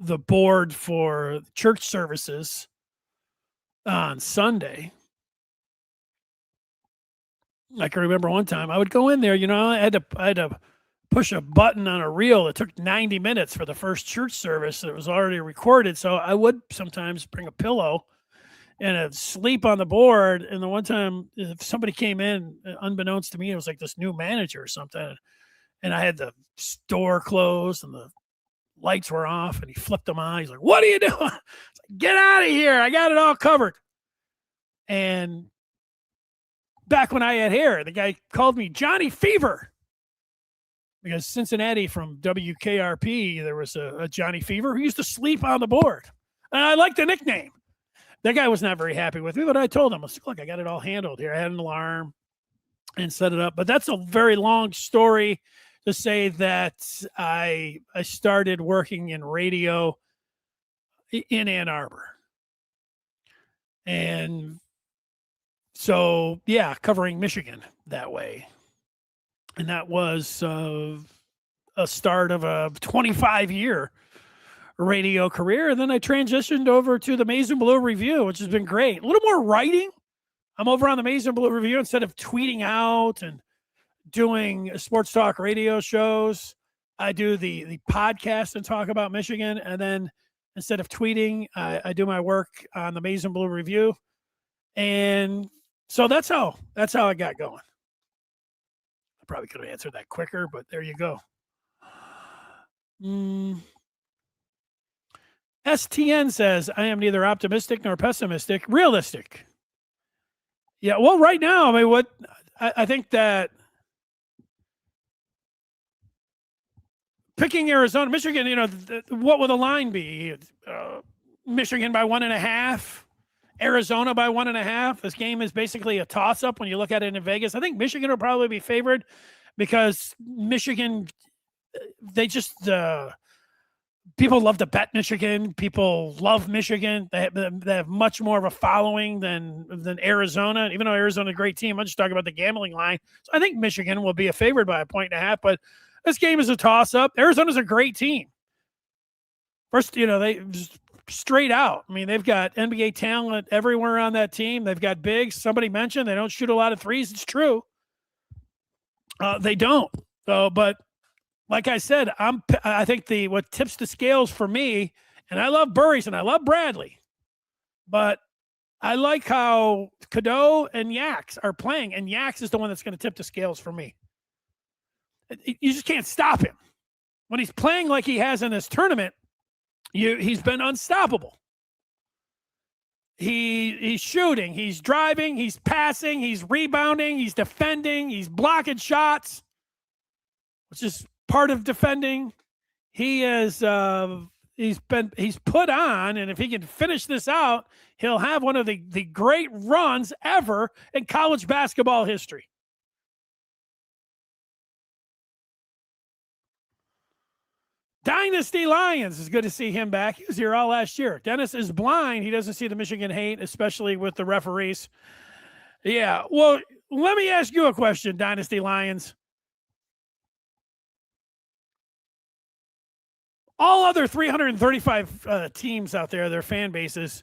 the board for church services on Sunday. I can remember one time I would go in there, I had to push a button on a reel. It took 90 minutes for the first church service that was already recorded. So I would sometimes bring a pillow and I'd sleep on the board. And the one time if somebody came in, unbeknownst to me, it was like this new manager or something. And I had the store closed and the lights were off, and he flipped them on. He's like, "What are you doing?" Like, "Get out of here. I got it all covered." And back when I had hair, the guy called me Johnny Fever because Cincinnati from WKRP, there was a Johnny Fever who used to sleep on the board. And I liked the nickname. That guy was not very happy with me, but I told him, I said, "Look, I got it all handled here. I had an alarm and set it up." But that's a very long story to say that I started working in radio in Ann Arbor. And so, yeah, covering Michigan that way. And that was a start of a 25-year radio career. And then I transitioned over to the Maize and Blue Review, which has been great. A little more writing. I'm over on the Maize and Blue Review instead of tweeting out and doing sports talk radio shows. I do the podcast and talk about Michigan. And then instead of tweeting, I do my work on the Maize and Blue Review. And so that's how I got going. I probably could have answered that quicker, but there you go. STN says, "I am neither optimistic nor pessimistic, realistic." Yeah, well, right now, I mean, I think that picking Arizona, Michigan, what will the line be? Michigan by 1.5, Arizona by 1.5. This game is basically a toss-up when you look at it in Vegas. I think Michigan will probably be favored because Michigan, they just people love to bet Michigan. People love Michigan. They have much more of a following than Arizona. Even though Arizona's a great team, I'm just talking about the gambling line. So I think Michigan will be favored by 1.5, but this game is a toss-up. Arizona's a great team. First, they just straight out. I mean, they've got NBA talent everywhere on that team. They've got bigs. Somebody mentioned they don't shoot a lot of threes. It's true. They don't. So, but like I said, I think what tips the scales for me, and I love Burries and I love Bradley, but I like how Cadeau and Yax are playing, and Yax is the one that's going to tip the scales for me. You just can't stop him. When he's playing like he has in this tournament, he's been unstoppable. He's shooting, he's driving, he's passing, he's rebounding, he's defending, he's blocking shots, which is part of defending. He is he's put on, and if he can finish this out, he'll have one of the great runs ever in college basketball history. Dynasty Lions, is good to see him back. He was here all last year. Dennis is blind. He doesn't see the Michigan hate, especially with the referees. Yeah, well, let me ask you a question, Dynasty Lions. All other 335 teams out there, their fan bases,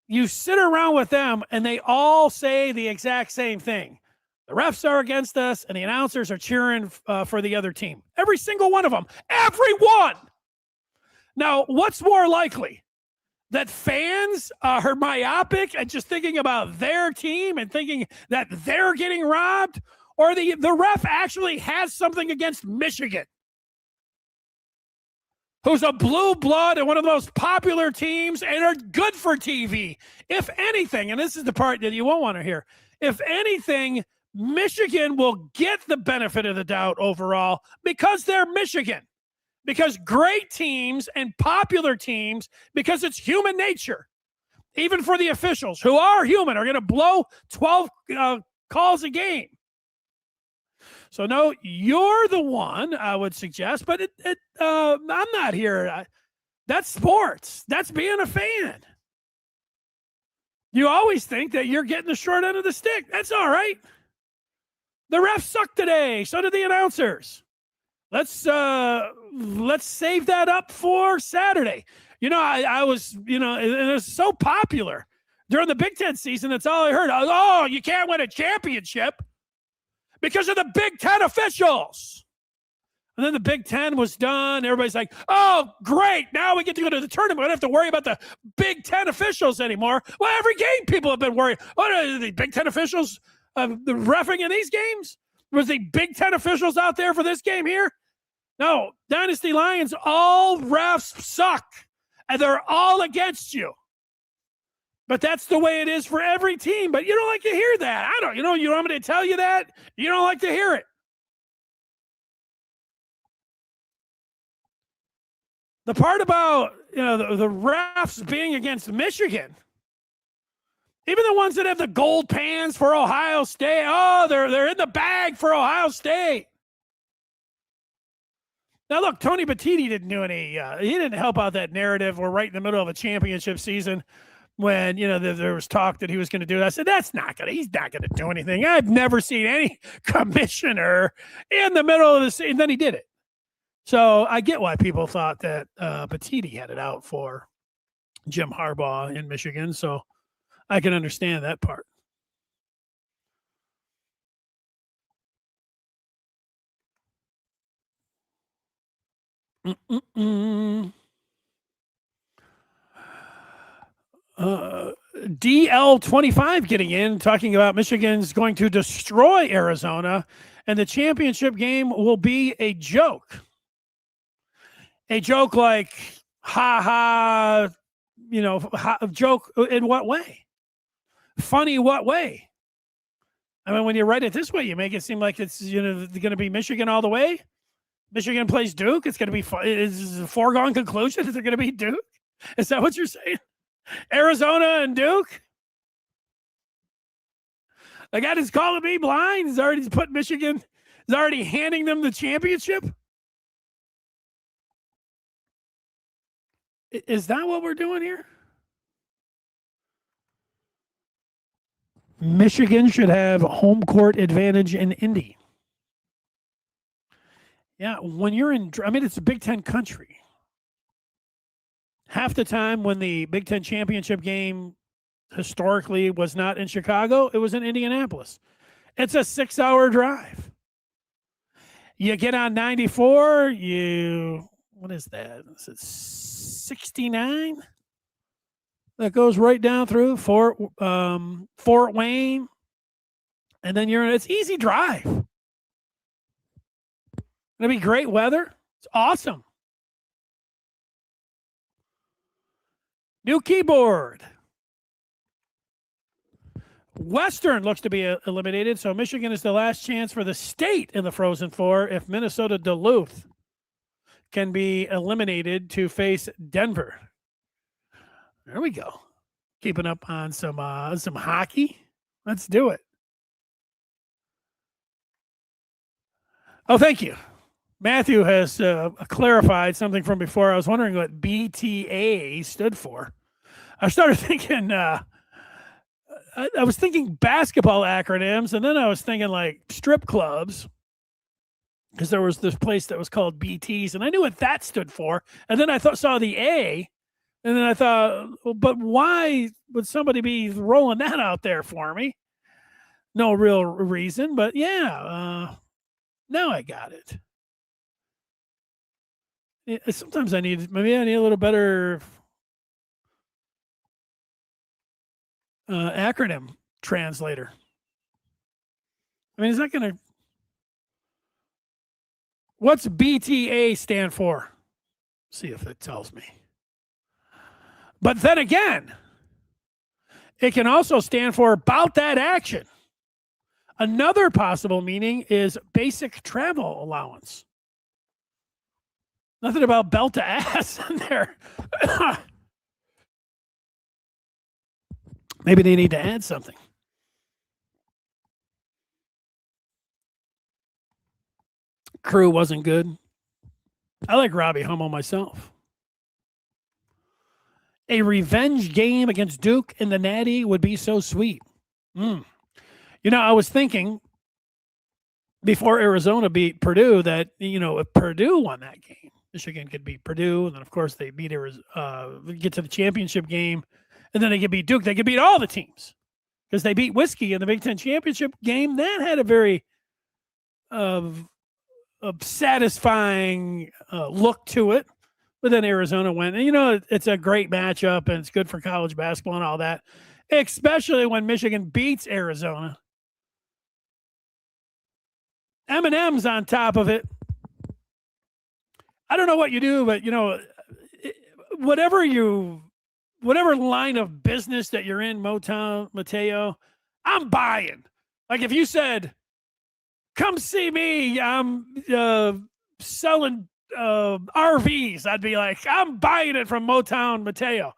you sit around with them and they all say the exact same thing. The refs are against us, and the announcers are cheering for the other team. Every single one of them. Everyone! Now, what's more likely? That fans are myopic and just thinking about their team and thinking that they're getting robbed? Or the ref actually has something against Michigan, who's a blue blood and one of the most popular teams and are good for TV? If anything, and this is the part that you won't want to hear, if anything, Michigan will get the benefit of the doubt overall because they're Michigan. Because great teams and popular teams, because it's human nature, even for the officials who are human, are going to blow 12 calls a game. So, no, you're the one, I would suggest, but I'm not here. That's sports. That's being a fan. You always think that you're getting the short end of the stick. That's all right. The refs suck today. So did the announcers. Let's save that up for Saturday. You know, I was, you know, it was so popular during the Big Ten season. That's all I heard. Oh, you can't win a championship because of the Big Ten officials. And then the Big Ten was done. Everybody's like, oh, great. Now we get to go to the tournament. We don't have to worry about the Big Ten officials anymore. Well, every game people have been worried. What are the Big Ten officials? The reffing in these games? Was the Big Ten officials out there for this game here? No, Dynasty Lions, all refs suck, and they're all against you. But that's the way it is for every team. But you don't like to hear that. You want me to tell you that? You don't like to hear it. The part about, the refs being against Michigan, even the ones that have the gold pans for Ohio State, they're in the bag for Ohio State. Now, look, Tony Batiti didn't do any, he didn't help out that narrative. We're right in the middle of a championship season when, there was talk that he was going to do that. I said, he's not going to do anything. I've never seen any commissioner in the middle of the season. And then he did it. So I get why people thought that Batiti had it out for Jim Harbaugh in Michigan. So I can understand that part. DL25 getting in, talking about Michigan's going to destroy Arizona, and the championship game will be a joke. A joke like, ha, joke in what way? Funny what way? I mean, when you write it this way, you make it seem like it's going to be Michigan all the way. Michigan plays Duke. It's going to be fun. Is a foregone conclusion that they're going to beat Duke? Is that what you're saying? Arizona and Duke? The guy that's calling me blind is already put Michigan, is already handing them the championship. Is that what we're doing here? Michigan should have home court advantage in Indy. Yeah, when you're it's a Big Ten country. Half the time when the Big Ten championship game historically was not in Chicago, it was in Indianapolis. It's a 6-hour drive. You get on 94, what is that? Is it 69? that goes right down through Fort Wayne, and then it's easy drive. It'll be great weather. It's awesome. New keyboard. Western looks to be eliminated, so Michigan is the last chance for the state in the Frozen Four if Minnesota Duluth can be eliminated to face Denver. There we go. Keeping up on some hockey. Let's do it. Oh, thank you. Matthew has clarified something from before. I was wondering what BTA stood for. I started thinking, I was thinking basketball acronyms, and then I was thinking like strip clubs, because there was this place that was called BTs, and I knew what that stood for. And then I saw the A, and then I thought, well, but why would somebody be rolling that out there for me? No real reason, but yeah, now I got it. Sometimes I need a little better acronym translator. I mean, is that going to... What's BTA stand for? See if it tells me. But then again, it can also stand for about that action. Another possible meaning is basic travel allowance. Nothing about belt to ass in there. Maybe they need to add something. Crew wasn't good. I like Robbie Hummel myself. A revenge game against Duke in the Natty would be so sweet. You know, I was thinking before Arizona beat Purdue that, if Purdue won that game, Michigan could beat Purdue, and then, of course, they beat get to the championship game, and then they could beat Duke. They could beat all the teams because they beat Whiskey in the Big Ten championship game. That had a very satisfying look to it. But then Arizona went. And, it's a great matchup, and it's good for college basketball and all that, especially when Michigan beats Arizona. M&M's on top of it. I don't know what you do, but, whatever line of business that you're in, Motown, Mateo, I'm buying. Like if you said, come see me, I'm selling RVs, I'd be like, I'm buying it from Motown Mateo.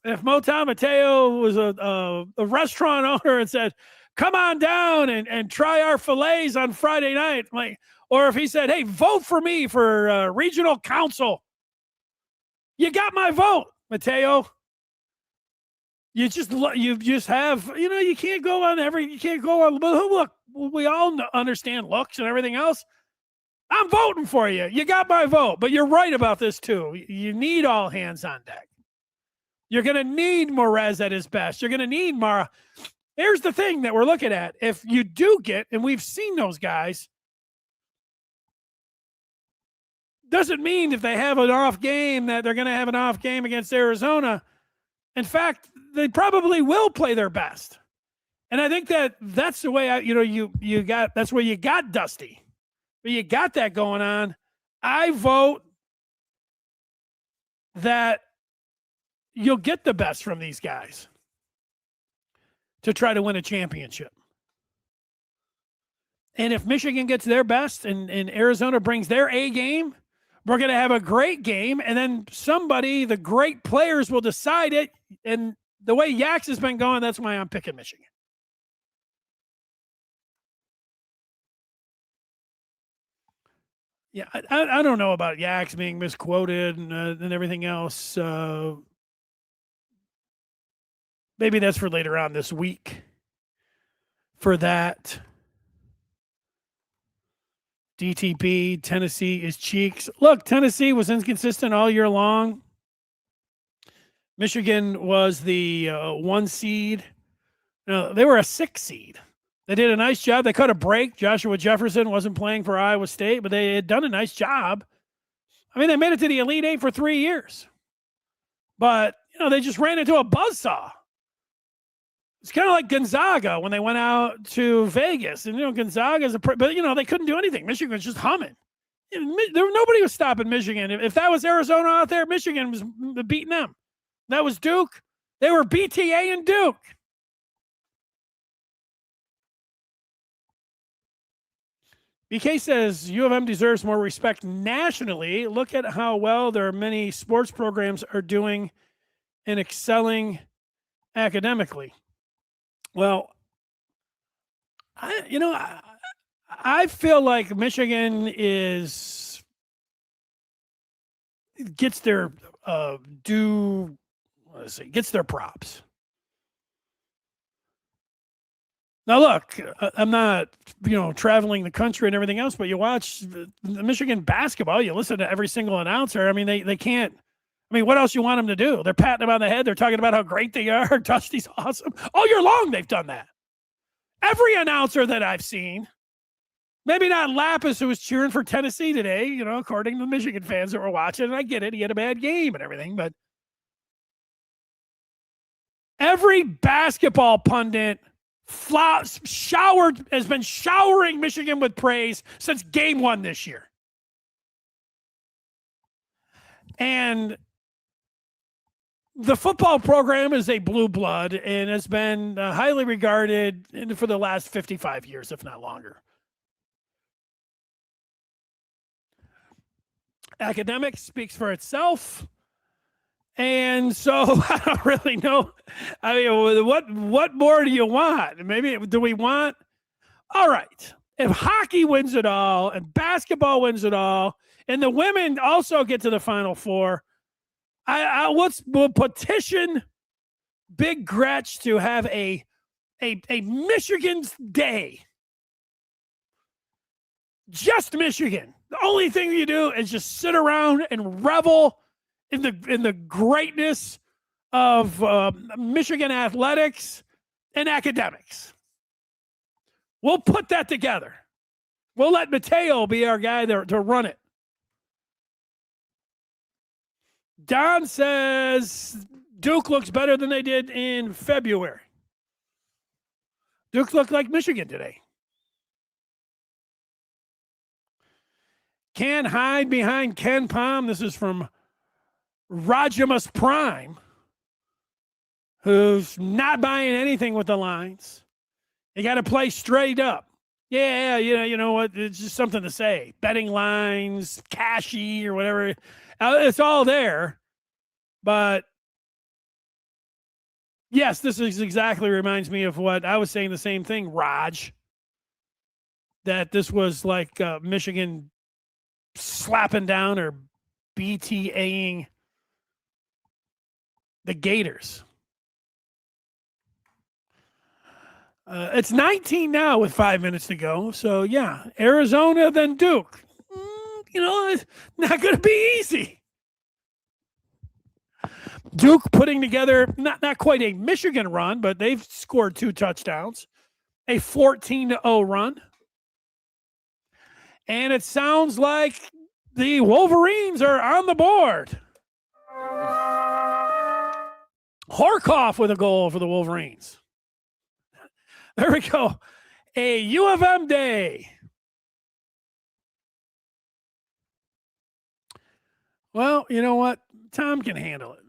If Motown Mateo was a restaurant owner and said, come on down and try our fillets on Friday night, or if he said, hey, vote for me for regional council, you got my vote, Mateo. You just have, you can't go on, look, we all understand looks and everything else. I'm voting for you. You got my vote. But you're right about this, too. You need all hands on deck. You're going to need Morez at his best. You're going to need Mara. Here's the thing that we're looking at. If you do get, and we've seen those guys, doesn't mean if they have an off game that they're going to have an off game against Arizona. In fact, they probably will play their best. And I think that's the way that's where you got Dusty. But you got that going on. I vote that you'll get the best from these guys to try to win a championship. And if Michigan gets their best and Arizona brings their A game, we're going to have a great game. And then the great players will decide it. And the way Yax has been going, that's why I'm picking Michigan. Yeah, I don't know about Yax being misquoted and everything else. Maybe that's for later on this week. For that, DTP, Tennessee is cheeks. Look, Tennessee was inconsistent all year long. Michigan was the 1 seed. No, they were a 6 seed. They did a nice job. They cut a break. Joshua Jefferson wasn't playing for Iowa State, but they had done a nice job. I mean, they made it to the Elite Eight for 3 years. But, they just ran into a buzzsaw. It's kind of like Gonzaga when they went out to Vegas. And, Gonzaga's but, they couldn't do anything. Michigan was just humming. Nobody was stopping Michigan. If that was Arizona out there, Michigan was beating them. That was Duke. They were BTA and Duke. BK says U of M deserves more respect nationally. Look at how well their many sports programs are doing and excelling academically. Well, I feel like Michigan gets their gets their props. Now, look, I'm not, traveling the country and everything else, but you watch the Michigan basketball, you listen to every single announcer. I mean, they can't. I mean, what else you want them to do? They're patting them on the head. They're talking about how great they are. Dusty's awesome. All year long, they've done that. Every announcer that I've seen, maybe not Lapis, who was cheering for Tennessee today, according to the Michigan fans that were watching, and I get it. He had a bad game and everything, but every basketball pundit has been showering Michigan with praise since game 1 this year. And the football program is a blue blood and has been highly regarded for the last 55 years, if not longer. Academics speaks for itself. And so I don't really know. I mean, what more do you want? Maybe do we want? All right. If hockey wins it all and basketball wins it all, and the women also get to the Final Four, we'll petition Big Gretsch to have a Michigan's day. Just Michigan. The only thing you do is just sit around and revel in the greatness of Michigan athletics and academics. We'll put that together. We'll let Mateo be our guy to run it. Don says Duke looks better than they did in February. Duke looked like Michigan today. Can't hide behind Ken Palm. This is from Rajamus Prime, who's not buying anything with the lines. You got to play straight up. Yeah, you know what? It's just something to say. Betting lines, cashy, or whatever. It's all there. But yes, this is exactly reminds me of what I was saying. The same thing, Raj. That this was like Michigan slapping down or BTAing the Gators. It's 19 now with 5 minutes to go. So, yeah, Arizona, then Duke. It's not going to be easy. Duke putting together not quite a Michigan run, but they've scored 2 touchdowns. A 14-0 run. And it sounds like the Wolverines are on the board. Horkoff with a goal for the Wolverines. There we go. A U of M day. Well, you know what? Tom can handle it.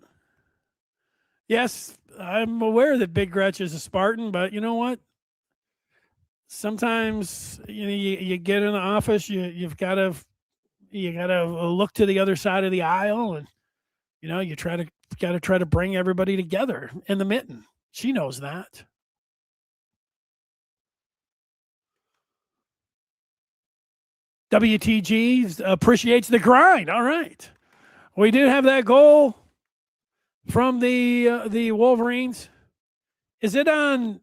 Yes, I'm aware that Big Gretsch is a Spartan, but you know what? Sometimes you get in the office, you got to look to the other side of the aisle, and you got to try to bring everybody together in the mitten. She knows that. WTG appreciates the grind. All right. We did have that goal from the Wolverines. Is it on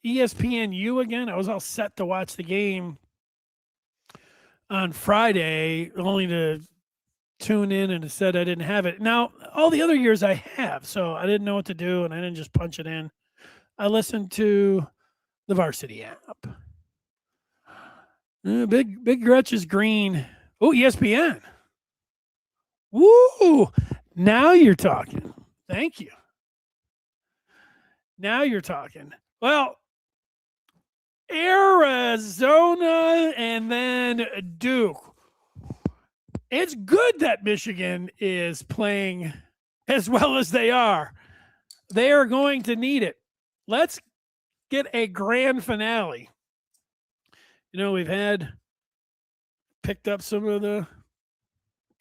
ESPNU again? I was all set to watch the game on Friday, only to tune in and it said I didn't have it. Now, all the other years I have, so I didn't know what to do, and I didn't just punch it in. I listened to the Varsity app. Big Gretsch is green. Oh, ESPN. Woo! Now you're talking. Thank you. Now you're talking. Well, Arizona and then Duke. It's good that Michigan is playing as well as they are. They are going to need it. Let's get a grand finale. We've picked up some of the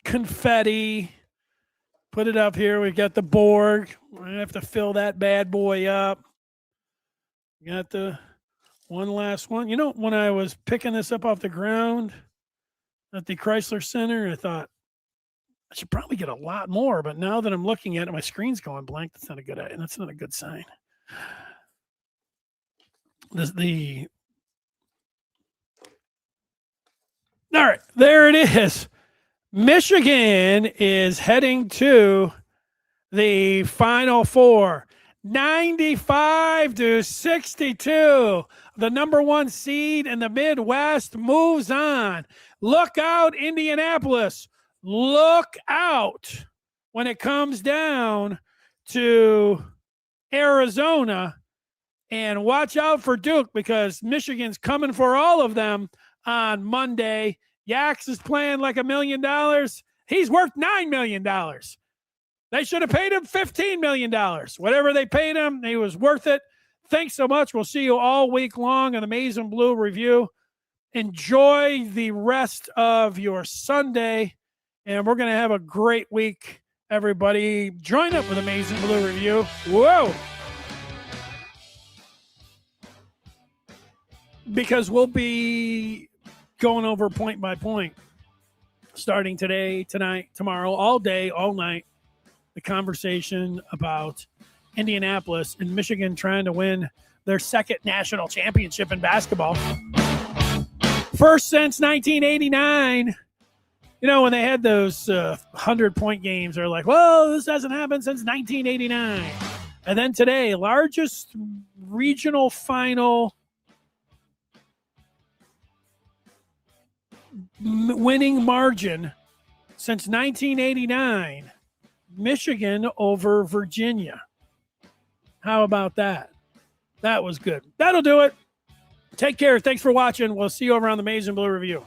confetti, put it up here. We've got the Borg. We're going to have to fill that bad boy up. We got the one last one. When I was picking this up off the ground at the Chrysler Center, I thought I should probably get a lot more. But now that I'm looking at it, my screen's going blank. That's not a good sign. All right, there it is. Michigan is heading to the Final Four. 95-62. The number one seed in the Midwest moves on. Look out, Indianapolis. Look out when it comes down to Arizona. And watch out for Duke because Michigan's coming for all of them on Monday. Yax is playing like $1 million. He's worth $9 million. They should have paid him $15 million. Whatever they paid him, he was worth it. Thanks so much. We'll see you all week long on Amazing Blue Review. Enjoy the rest of your Sunday, and we're going to have a great week, everybody. Join up with Amazing Blue Review. Whoa! Because we'll be going over point by point, starting today, tonight, tomorrow, all day, all night. The conversation about Indianapolis and Michigan trying to win their second national championship in basketball. First since 1989. When they had those 100-point games, they're like, well, this hasn't happened since 1989. And then today, largest regional final winning margin since 1989. Michigan over Virginia. How about that? That was good. That'll do it. Take care. Thanks for watching. We'll see you over on the Amazing Blue Review.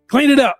Clean it up.